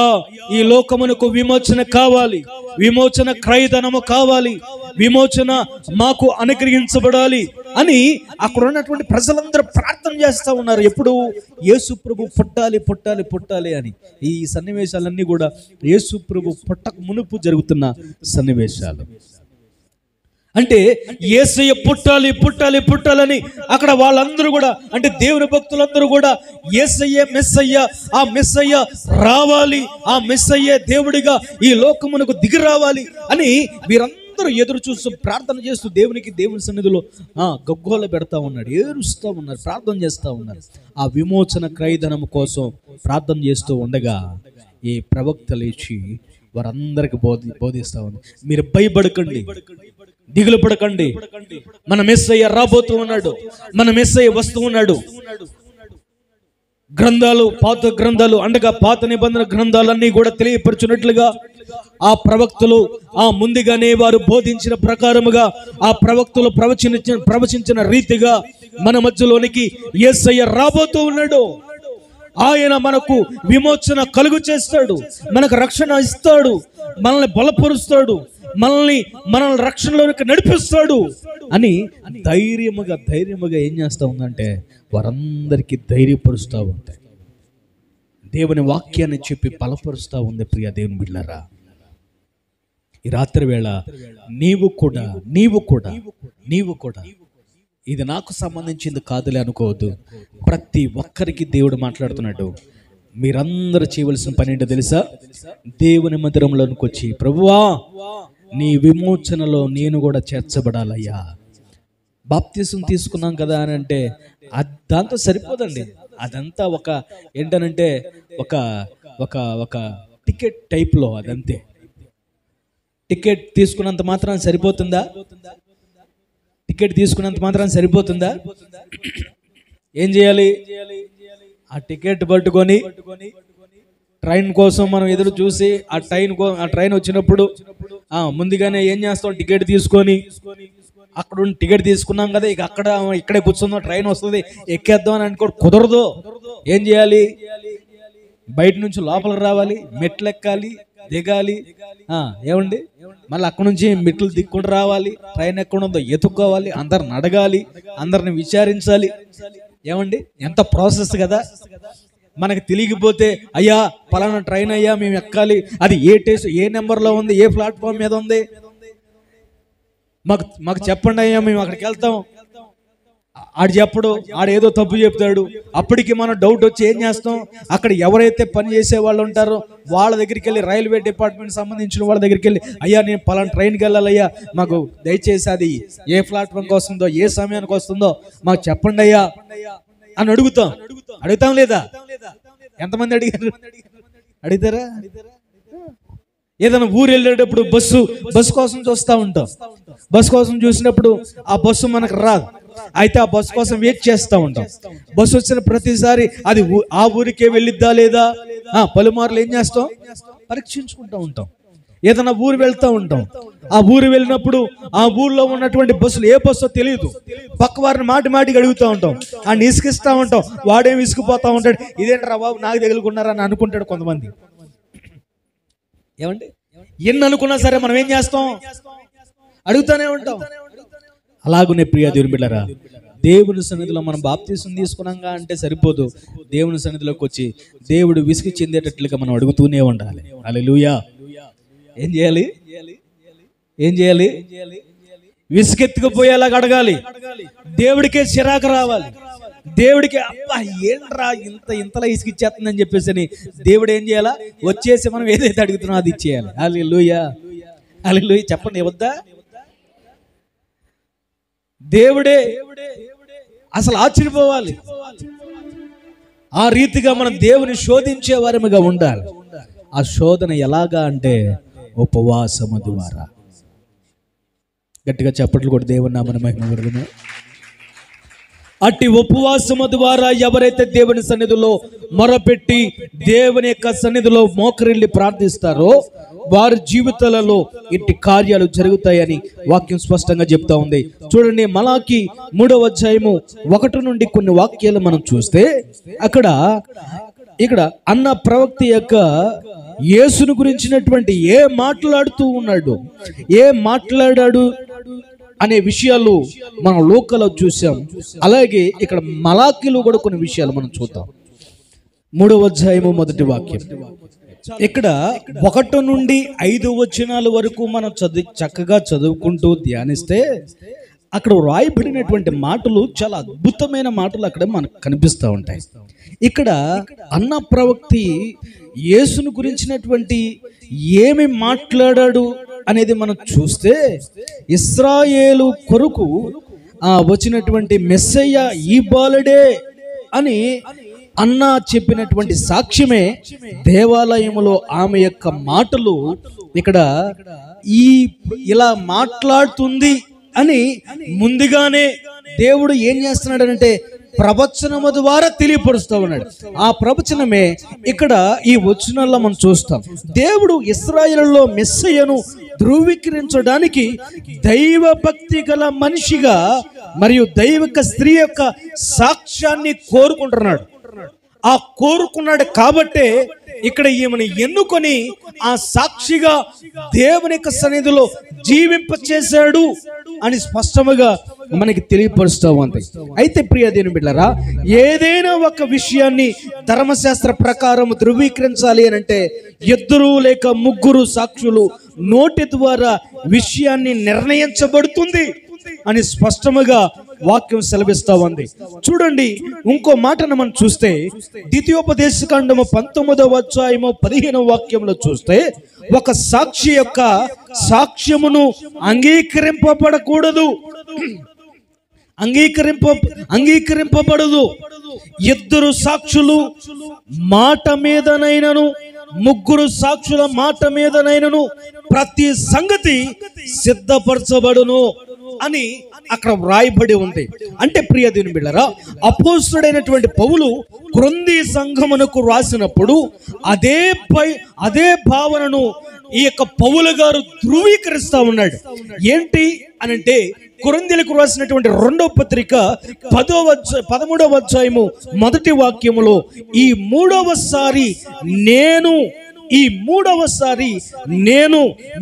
ఈ లోకమునకు విమోచన కావాలి, విమోచన క్రయధనము కావాలి, విమోచన మాకు అనుగ్రహించబడాలి అని అక్కడ ఉన్నటువంటి ప్రజలందరూ ప్రార్థన చేస్తూ ఉన్నారు. ఎప్పుడు? యేసు ప్రభు పుట్టాలి అని. ఈ సన్నివేశాలన్నీ కూడా యేసు ప్రభు పుట్టక మునుపు జరుగుతున్న సన్నివేశాలు. అంటే యేసయ్య పుట్టాలని అక్కడ వాళ్ళందరూ కూడా, అంటే దేవుని భక్తులందరూ కూడా యేసయ్య మెస్సయ్య, ఆ మెస్సయ్య రావాలి, ఆ మెస్సయ్య దేవుడిగా ఈ లోకమునకు దిగి రావాలి అని వీరందరూ ఎదురు చూస్తూ ప్రార్థన చేస్తూ దేవుని సన్నిధిలో గగ్గోల పెడతా ఉన్నాడు, ఏరుస్తూ ఉన్నారు, ప్రార్థన చేస్తూ ఉన్నారు. ఆ విమోచన క్రయధనం కోసం ప్రార్థన చేస్తూ ఉండగా ఈ ప్రవక్త లేచి వారందరికి బోధిస్తా ఉంది. మీరు భయపడకండి, దిగులు పడకండి, మన మెస్సయ్య రాబోతూ ఉన్నాడు, మన మెస్సయ్య వస్తూ ఉన్నాడు. గ్రంథాలు, పాత గ్రంథాలు అనగా పాత నిబంధన గ్రంథాలన్నీ కూడా తెలియపరచున్నట్లుగా ఆ ప్రవక్తలు ముందుగానే వారు బోధించిన ప్రకారముగా ఆ ప్రవక్తలు ప్రవచించిన రీతిగా మన మధ్యలోనికి యేసయ్య రాబోతూ ఉన్నాడు. ఆయన మనకు విమోచన కలుగు చేస్తాడు, మనకు రక్షణ ఇస్తాడు, మనల్ని బలపరుస్తాడు, మనల్ని రక్షణలోనికి నడిపిస్తాడు అని ధైర్యముగా ఏం చేస్తా ఉందంటే వారందరికీ ధైర్యపరుస్తూ ఉంటాయి. దేవుని వాక్యాన్ని చెప్పి బలపరుస్తూ ఉంది. ప్రియ దేవుని బిడ్డలారా, ఈ రాత్రి వేళ నీవు కూడా ఇది నాకు సంబంధించింది కాదులే అనుకోవద్దు. ప్రతి ఒక్కరికి దేవుడు మాట్లాడుతున్నాడు. మీరందరూ చేయవలసిన పని ఏంటో తెలుసా? దేవుని మందిరంలోనికి వచ్చి, ప్రభువా నీ విమోచనలో నేను కూడా చేర్చబడాలయ్యా. బాప్తిసం తీసుకున్నాం కదా అని అంటే దాంతో సరిపోదండి. అదంతా ఏంటనంటే ఒక ఒక టికెట్ టైప్లో అదంతే. టికెట్ తీసుకున్నంత మాత్రం సరిపోతుందా? టికెట్ తీసుకున్నంత మాత్రం సరిపోతుందా? ఏం చేయాలి? ఆ టికెట్ పట్టుకొని ట్రైన్ కోసం మనం ఎదురు చూసి ఆ ట్రైన్ వచ్చినప్పుడు ముందుగానే ఏం చేస్తాం? టికెట్ తీసుకొని అక్కడ టికెట్ తీసుకున్నాం కదా, ఇక ఇక్కడే కూర్చుందాం, ట్రైన్ వస్తుంది ఎక్కేద్దాం అని అనుకో, కుదరదు. ఏం చేయాలి? బయట నుంచి లోపలికి రావాలి, మెట్లు ఎక్కాలి, దిగాలి. ఏమండి, మళ్ళీ అక్కడ నుంచి మెట్లు దిక్కుంటూ రావాలి, ట్రైన్ ఎక్కడ ఉందో ఎత్తుక్కోవాలి, అందరిని అడగాలి, అందరిని విచారించాలి. ఏమండి, ఎంత ప్రాసెస్ కదా. మనకు తెలియకపోతే అయ్యా పలానా ట్రైన్ అయ్యా మేము ఎక్కాలి, అది ఏ నెంబర్లో ఉంది, ఏ ప్లాట్ఫామ్ మీద ఉంది, మాకు చెప్పండి అయ్యా, మేము అక్కడికి వెళ్తాం. ఆడు చెప్పడు, ఆడేదో తప్పు చెప్తాడు. అప్పటికి మనం డౌట్ వచ్చి ఏం చేస్తాం? అక్కడ ఎవరైతే పని చేసే వాళ్ళు ఉంటారో వాళ్ళ దగ్గరికి వెళ్ళి, రైల్వే డిపార్ట్మెంట్ సంబంధించిన వాళ్ళ దగ్గరికి వెళ్ళి, అయ్యా నేను పలానా ట్రైన్కి వెళ్ళాలయ్యా, మాకు దయచేసి అది ఏ ప్లాట్ఫామ్కి వస్తుందో, ఏ సమయానికి వస్తుందో మాకు చెప్పండి అయ్యా అని అడుగుతాం లేదా? ఎంతమంది అడిగారు? అడుగుతారా? ఏదైనా ఊరు వెళ్ళేటప్పుడు బస్సు కోసం చూస్తూ ఉంటాం. బస్సు కోసం చూసినప్పుడు ఆ బస్సు మనకు రాదు, అయితే ఆ బస్సు కోసం వెయిట్ చేస్తూ ఉంటాం. బస్సు వచ్చిన ప్రతిసారి అది ఆ ఊరికే వెళ్ళిద్దా లేదా పలుమార్లు ఏం చేస్తాం? పరీక్షించుకుంటూ ఉంటాం. ఏదైనా ఊరు వెళ్తూ ఉంటాం. ఆ ఊరు వెళ్ళినప్పుడు ఆ ఊర్లో ఉన్నటువంటి బస్సులు ఏ బస్సో తెలియదు, పక్క వారిని మాటికి అడుగుతూ ఉంటాం, ఆ ఇసుకిస్తూ ఉంటాం. వాడేం ఇసుకుపోతా ఉంటాడు, ఇదేంట్రా బాబు నాకు తగులుకున్నారా అని అనుకుంటాడు కొంతమంది. ఏమండి, ఎన్ని అనుకున్నా సరే మనం ఏం చేస్తాం? అడుగుతానే ఉంటాం. అలాగునే ప్రియ దేవుని బిడ్డలారా, దేవుని సన్నిధిలో మనం బాప్తీసం తీసుకున్నాగా అంటే సరిపోదు. దేవుని సన్నిధిలోకి వచ్చి దేవుడు విసిగి చెందేటట్లుగా మనం అడుగుతూనే ఉండాలి. హల్లెలూయా. ఏం చేయాలి? విసుగెత్తుకుపోయేలాగా అడగాలి. దేవుడికే చిరాకు రావాలి. దేవుడికి అబ్బా ఏంట్రా ఇంతలా ఇసుకిచ్చేస్తుందని చెప్పేసి దేవుడు ఏం చేయాలా? వచ్చేసి మనం ఏదైతే అడుగుతున్నామో అది ఇచ్చేయాలి. హల్లెలూయా, హల్లెలూయా. చెప్పండి, వద్దా? దేవుడే అసలు ఆశ్చర్యపోవాలి. ఆ రీతిగా మనం దేవుని శోధించే వారముగా ఉండాలి. ఆ శోధన ఎలాగా అంటే ఉపవాసము ద్వారా. గట్టిగా చప్పట్లు కూడా దేవుని నామమున మహిమ కలుగును. అట్టి ఉపవాసము ద్వారా ఎవరైతే దేవుని సన్నిధిలో మొరపెట్టి దేవుని యొక్క సన్నిధిలో మోకరిల్లి ప్రార్థిస్తారో వారి జీవితాలలో ఇట్టి కార్యాలు జరుగుతాయని వాక్యం స్పష్టంగా చెప్తా ఉంది. చూడండి, మలాకి 3వ అధ్యాయము 1 నుండి కొన్ని వాక్యాలు మనం చూస్తే ఇక్కడ అన్న ప్రవక్త యొక్క యేసును గురించినటువంటి మాట్లాడాడు అనే విషయాలు మనం లోకల్లో చూసాం. అలాగే ఇక్కడ మలాకీలో కూడా కొన్ని విషయాలు మనం చూద్దాం. 3వ అధ్యాయము 1వ వాక్యం. ఇక్కడ 1 నుండి 5 వచనాల వరకు మనం చక్కగా చదువుకుంటూ ధ్యానిస్తే అక్కడ రాయబడినటువంటి మాటలు చాలా అద్భుతమైన మాటలు అక్కడ మనకు కనిపిస్తూ ఉంటాయి. ఇక్కడ అన్న ప్రవక్తి యేసును గురించినటువంటి ఏమి మాట్లాడాడు అనేది మనం చూస్తే, ఇశ్రాయేలు కొరకు వచ్చినటువంటి మెస్సయ్య ఈ బాలుడే అని అన్న చెప్పినటువంటి సాక్ష్యమే దేవాలయములో ఆమె యొక్క మాటలు ఇక్కడ ఇలా మాట్లాడుతుంది అని ముందుగానే దేవుడు ఏం చేస్తున్నాడంటే ప్రవచనము ద్వారా తెలియపరుస్తూ ఉన్నాడు. ఆ ప్రవచనమే ఇక్కడ ఈ వచనాల్లో మనం చూస్తాం. దేవుడు ఇశ్రాయేలులో మెస్సయ్యను ధృవీకరించడానికి దైవ భక్తి గల మనిషిగా మరియు దైవిక స్త్రీ యొక్క సాక్ష్యాన్ని కోరుకున్నాడు కాబట్టే ఇక్కడ ఈమెను ఎన్నుకొని ఆ సాక్షిగా దేవుని యొక్క సన్నిధిలో జీవింపచేశాడు అని స్పష్టముగా మనకి తెలియపరుస్తూ ఉంది. అయితే ప్రియ దేవుని బిడ్డలారా, ఏదైనా ఒక విషయాన్ని ధర్మశాస్త్ర ప్రకారం ధృవీకరించాలి అని అంటే 2 లేక 3 సాక్షులు నోటి ద్వారా విషయాన్ని నిర్ణయించబడుతుంది అని స్పష్టముగా వాక్యం సెలవిస్తా ఉంది. చూడండి, ఇంకో మాటను మనం చూస్తే ద్వితీయోపదేశకాండము 19వ అధ్యాయము 15వ వాక్యంలో చూస్తే ఒక సాక్షి యొక్క సాక్ష్యమును అంగీకరింపబడకూడదు అంగీకరింపబడదు. ఇద్దరు సాక్షులు మాట మీదనైనను, ముగ్గురు సాక్షుల మాట మీదనైనను ప్రతి సంగతి సిద్ధపరచబడును అని అక్కడ వ్రాయబడి ఉంది. అంటే ప్రియ దేవుని బిడ్డలారా, అపోస్తలుడైనటువంటి పౌలు కొరింథీ సంఘమునకు రాసినప్పుడు అదే భావనను ఈ యొక్క పౌలు గారు ధృవీకరిస్తా ఉన్నాడు. ఏంటి అనంటే, కొరింథీయులకు రాసినటువంటి 2వ పత్రిక 13వ అధ్యాయము 1వ వాక్యములో ఈ మూడవసారి నేను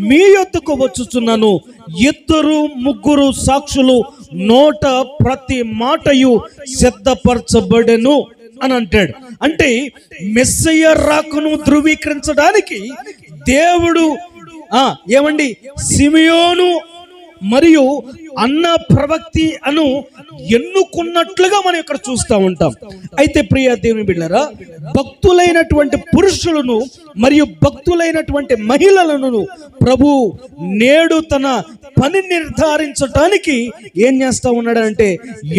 మీ యొద్దకు వచ్చుచున్నాను, ఇద్దరు ముగ్గురు సాక్షులు నోట ప్రతి మాటయు సిద్ధపరచబడెను అని అంటాడు. అంటే మెస్సయ్య రాకను ధృవీకరించడానికి దేవుడు సిమియోను మరియు అన్న ప్రవక్తి అను ఎన్నుకున్నట్లుగా మనం ఇక్కడ చూస్తూ ఉంటాం. అయితే ప్రియ దేవుని బిడ్డలారా, భక్తులైనటువంటి పురుషులను మరియు భక్తులైనటువంటి మహిళలను ప్రభు నేడు తన పని నిర్ధారించడానికి ఏం చేస్తూ ఉన్నాడంటే,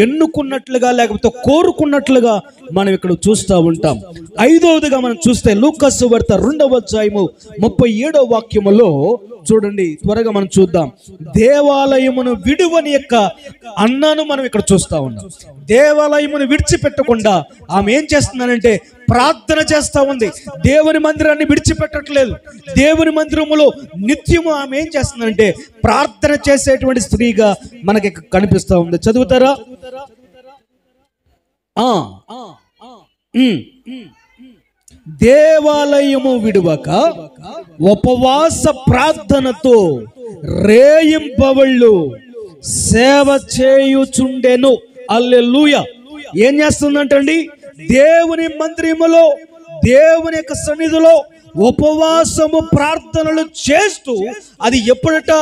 ఎన్నుకున్నట్లుగా లేకపోతే కోరుకున్నట్లుగా మనం ఇక్కడ చూస్తూ ఉంటాం. 5వదిగా మనం చూస్తే లూకా సువార్త 2వ అధ్యాయము 37వ వాక్యములో చూడండి, త్వరగా మనం చూద్దాం. దేవాలయమును విడువని యొక్క అన్నను మనం ఇక్కడ చూస్తా ఉన్నాం. దేవాలయమును విడిచిపెట్టకుండా ఆమె ఏం చేస్తున్నానంటే ప్రార్థన చేస్తా ఉంది. దేవుని మందిరాన్ని విడిచిపెట్టట్లేదు. దేవుని మందిరములో నిత్యము ఆమె ఏం చేస్తుందంటే ప్రార్థన చేసేటువంటి స్త్రీగా మనకి కనిపిస్తా ఉంది. చదువుతారా? దేవాలయము విడువక ఉపవాస ప్రార్థనతో రేయింపవళ్ళు సేవ చేయుచుండెను. హల్లెలూయా. ఏం చేస్తుందంటండి? దేవుని మందిరములో, దేవుని యొక్క సన్నిధిలో ఉపవాసము ప్రార్థనలు చేస్తూ, అది ఎప్పుడట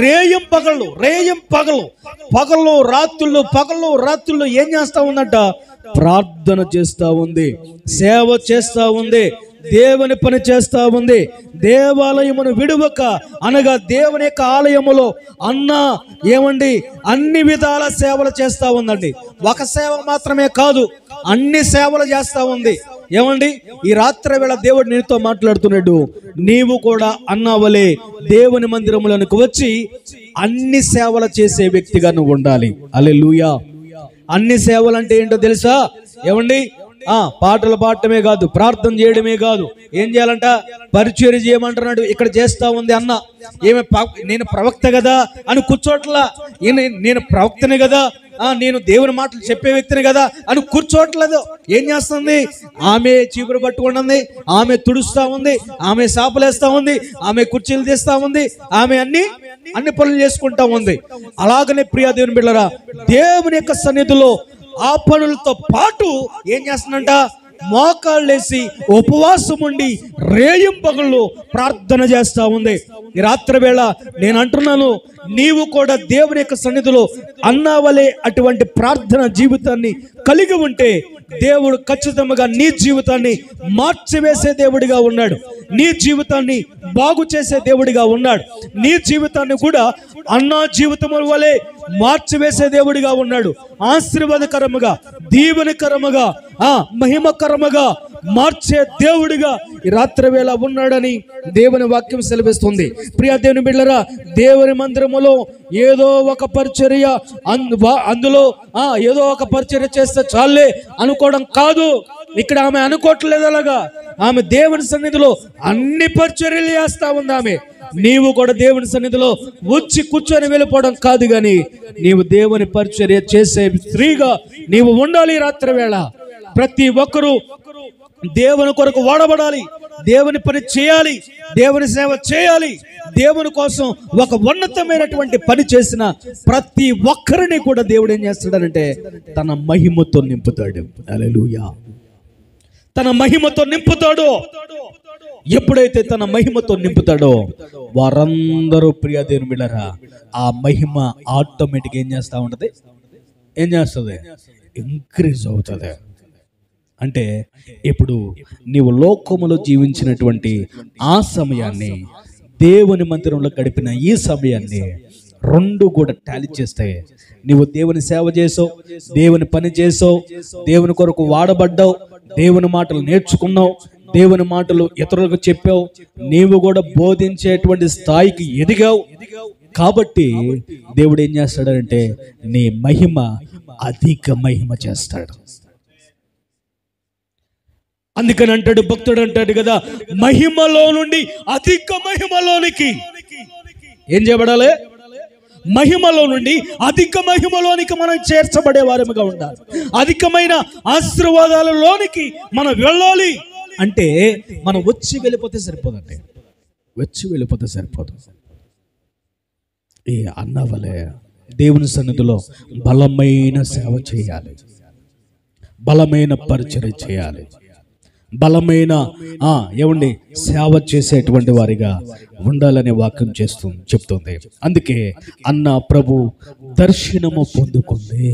రేయం పగలు రాత్రులు ఏం చేస్తా ఉందంట? ప్రార్థన చేస్తా ఉంది, సేవ చేస్తా ఉంది, దేవుని పని చేస్తా ఉంది. దేవాలయమును విడువక అనగా దేవుని యొక్క ఆలయములో అన్ని విధాల సేవలు చేస్తా ఉందండి. ఒక సేవ మాత్రమే కాదు, అన్ని సేవలు చేస్తా ఉంది. ఈ రాత్రి వేళ దేవుడు నీతో మాట్లాడుతున్నాడు. నీవు కూడా అన్నవలే దేవుని మందిరములకు వచ్చి అన్ని సేవలు చేసే వ్యక్తిగా నువ్వు ఉండాలి. హల్లెలూయా. అన్ని సేవలు అంటే ఏంటో తెలుసా? పాటలు పాడటమే కాదు, ప్రార్థన చేయడమే కాదు, ఏం చేయాలంట? పరిచర్య చేయమంటున్నాడు. ఇక్కడ చేస్తా ఉంది అన్న. నేను ప్రవక్త కదా అని కూర్చోట్లా. నేను ప్రవక్తనే కదా, నేను దేవుని మాటలు చెప్పే వ్యక్తిని కదా అని కూర్చోట్లేదు. ఏం చేస్తుంది? ఆమె చీపురు పట్టుకుంటుంది, ఆమె తుడుస్తా ఉంది, ఆమె సాపలేస్తా ఉంది, ఆమె కుర్చీలు తీస్తా ఉంది, ఆమె అన్ని పనులు చేసుకుంటా ఉంది. అలాగనే ప్రియ దేవుని బిడ్డలారా, దేవుని యొక్క సన్నిధిలో ఆ పనులతో పాటు ఏం చేస్తుందంట? మోకాళ్ళేసి ఉపవాసం ఉండి రేయింపగళ్ళు ప్రార్థన చేస్తా ఉంది. ఈ రాత్రి వేళ నేను అంటున్నాను, నీవు కూడా దేవుని యొక్క సన్నిధిలో అన్నవలే అటువంటి ప్రార్థన జీవితాన్ని కలిగి ఉంటే దేవుడు ఖచ్చితంగా నీ జీవితాన్ని మార్చివేసే దేవుడిగా ఉన్నాడు. నీ జీవితాన్ని బాగు చేసే దేవుడిగా ఉన్నాడు. నీ జీవితాన్ని కూడా అన్న జీవితం వలె మార్చివేసే దేవుడిగా ఉన్నాడు. ఆశీర్వాదకరముగా, దీవెనకరముగా, మహిమకరముగా మార్చే దేవుడిగా ఈ రాత్రి వేళ ఉన్నాడని దేవుని వాక్యం సెలవిస్తుంది. ప్రియ దేవుని బిడ్డలారా, దేవుని మందిరములో ఏదో ఒక పరిచర్య, అందులో ఏదో ఒక పరిచర్య చేస్తే చాలే అనుకోవడం కాదు. ఇక్కడ ఆమె అనుకోవట్లేదు. అలాగా ఆమె దేవుని సన్నిధిలో అన్ని పరిచర్యలు చేస్తా ఉంది. ఆమె నీవు కూడా దేవుని సన్నిధిలో వచ్చి కూర్చొని వెళ్ళిపోవడం కాదు, కానీ నీవు దేవుని పరిచర్య చేసే స్త్రీగా నీవు ఉండాలి. రాత్రి వేళ ప్రతి ఒక్కరూ దేవుని కొరకు వాడబడాలి, దేవుని పని చేయాలి, దేవుని సేవ చేయాలి. దేవుని కోసం ఒక ఉన్నతమైనటువంటి పని చేసిన ప్రతి ఒక్కరిని కూడా దేవుడు ఏం చేస్తాడంటే తన మహిమతో నింపుతాడు. హల్లెలూయా. తన మహిమతో నింపుతాడు. ఎప్పుడైతే తన మహిమతో నింపుతాడో వారందరూ ప్రియ దేవుని బిడ్డలారా, ఆ మహిమ ఆటోమేటిక్ ఏం చేస్తుంది? ఇంక్రీజ్ అవుతుంది. అంటే ఇప్పుడు నీవు లోకములో జీవించినటువంటి ఆ సమయాన్ని, దేవుని మందిరంలో గడిపిన ఈ సమయాన్ని రెండు కూడా టాలీ చేస్తాయి. నీవు దేవుని సేవ చేసావు, దేవుని పని చేసావు, దేవుని కొరకు వాడబడ్డావు, దేవుని మాటలు నేర్చుకున్నావు, దేవుని మాటలు ఇతరులకు చెప్పావు, నీవు కూడా బోధించేటువంటి స్థాయికి ఎదిగావు. కాబట్టి దేవుడు ఏం చేస్తాడంటే నీ మహిమ అధిక మహిమ చేస్తాడు. అందుకని అంటాడు భక్తుడు, అంటాడు కదా, మహిమలో నుండి అధిక మహిమలోనికి ఏం చేయబడాలి? మహిమలో నుండి అధిక మహిమలోనికి మనం చేర్చబడే వారముగా ఉండాలి. అధికమైన ఆశీర్వాదాలలోనికి మనం వెళ్ళాలి. అంటే మనం వచ్చి వెళ్ళిపోతే సరిపోదండి, వచ్చి వెళ్ళిపోతే సరిపోదు. ఈ అన్నవలే దేవుని సన్నిధిలో బలమైన సేవ చేయాలి, బలమైన పరిచర్య చేయాలి, బలమైన ఏమండి సేవ చేసేటువంటి వారిగా ఉండాలనే వాక్యం చెప్తుంది. అందుకే అన్న ప్రభు దర్శనము పొందుకుంది.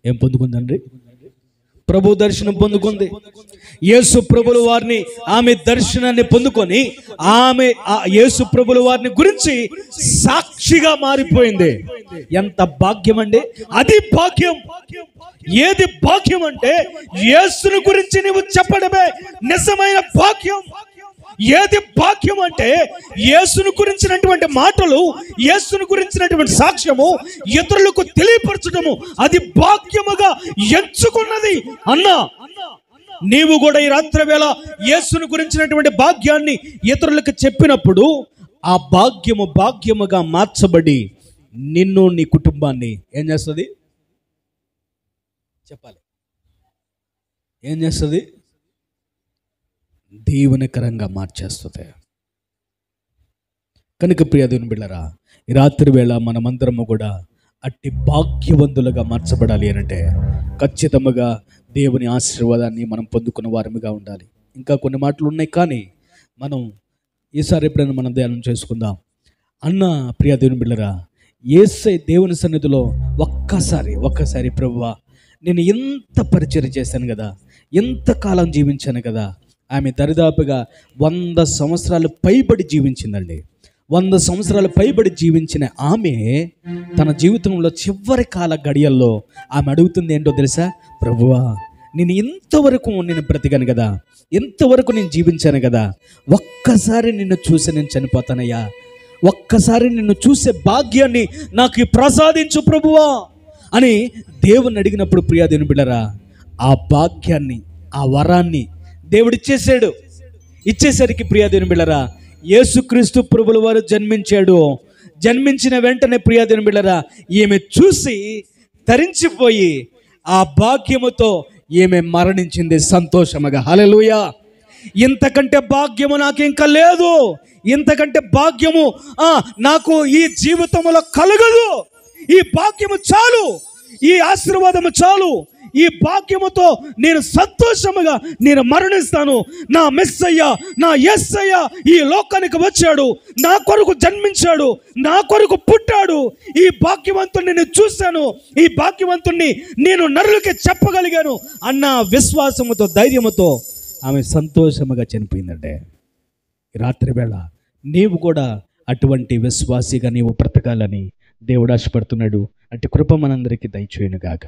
ఏం పొందుకుందండి? ప్రభు దర్శనం పొందుకుంది. యేసు ప్రభుల వారిని ఆమె దర్శనాన్ని పొందుకొని ఆమె యేసు ప్రభుల వారిని గురించి సాక్షిగా మారిపోయింది. ఎంత భాగ్యం అండి! అది భాగ్యం. ఏది భాగ్యం అంటే యేసుని గురించి నీవు చెప్పడమే నిజమైన భాగ్యం. ఏది భాగ్యం అంటే యేసుని గురించినటువంటి మాటలు, యేసుని గురించినటువంటి సాక్ష్యము ఇతరులకు తెలియపరచడము, అది భాగ్యముగా ఎంచుకున్నది. అన్నా, నీవు కూడా ఈ రాత్రి వేళ యేసుని గురించినటువంటి భాగ్యాన్ని ఇతరులకు చెప్పినప్పుడు ఆ భాగ్యముగా మార్చబడి నిన్ను, నీ కుటుంబాన్ని ఏం చేస్తుంది? చెప్పాలి. ఏం చేస్తుంది? దీవెనకరంగా మార్చేస్తుంది. కనుక ప్రియ దేవుని బిడ్డలారా, ఈ రాత్రి వేళ మనమందరము కూడా అట్టి భాగ్యవంతులుగా మార్చబడాలి అంటే ఖచ్చితంగా దేవుని ఆశీర్వాదాన్ని మనం పొందుకున్న వారముగా ఉండాలి. ఇంకా కొన్ని మాటలు ఉన్నాయి, కానీ మనం ఈసారి ఎప్పుడైనా మనం ధ్యానం చేసుకుందాం. అన్న ప్రియ దేవుని బిడ్డలారా, యేసయ్య దేవుని సన్నిధిలో ఒక్కసారి ప్రభువా, నేను ఎంత పరిచర్య చేశాను కదా, ఎంతకాలం జీవించాను కదా. ఆమె దరిదాపుగా 100 సంవత్సరాలు పైబడి జీవించిందండి. 100 సంవత్సరాలు పైబడి జీవించిన ఆమె తన జీవితంలో చివరి కాల గడియల్లో ఆమె అడుగుతుంది ఏంటో తెలుసా? ప్రభువా, నేను ఇంతవరకు నేను బ్రతికాను కదా, ఇంతవరకు నేను జీవించాను కదా, ఒక్కసారి నిన్ను చూసి నేను చనిపోతానయ్యా, ఒక్కసారి నిన్ను చూసే భాగ్యాన్ని నాకు ప్రసాదించు ప్రభువా అని దేవుని అడిగినప్పుడు ప్రియా దేవుని బిడ్డలారా, ఆ భాగ్యాన్ని, ఆ వరాన్ని దేవుడు ఇచ్చేసాడు. ఇచ్చేసరికి ప్రియా దేవుని బిడ్డలారా, యేసుక్రీస్తు ప్రభుల వారు జన్మించాడు. జన్మించిన వెంటనే ప్రియా దేవుని బిడ్డలారా, ఈమె చూసి తరించిపోయి ఆ భాగ్యముతో ఈమె మరణించింది సంతోషముగా. హల్లెలూయా! ఇంతకంటే భాగ్యము నాకు ఇంకా లేదు, ఇంతకంటే భాగ్యము నాకు ఈ జీవితంలో కలగదు. ఈ భాగ్యము చాలు, ఈ ఆశీర్వాదము చాలు. ఈ భాగ్యముతో నేను సంతోషముగా నేను మరణిస్తాను. నా మెస్సయ్య, నా యేసయ్య ఈ లోకానికి వచ్చాడు, నా కొరకు జన్మించాడు, నా కొరకు పుట్టాడు. ఈ భాగ్యవంతుణ్ణి నేను చూశాను, ఈ భాగ్యవంతుణ్ణి నేను నరులకి చెప్పగలిగాను అన్న విశ్వాసముతో, ధైర్యముతో ఆమె సంతోషముగా చనిపోయిందంటే, రాత్రి వేళ నీవు కూడా అటువంటి విశ్వాసిగా నీవు బ్రతకాలని దేవుడు ఆశపడుతున్నాడు. అట్టి కృప మనందరికీ దయచేయును గాక.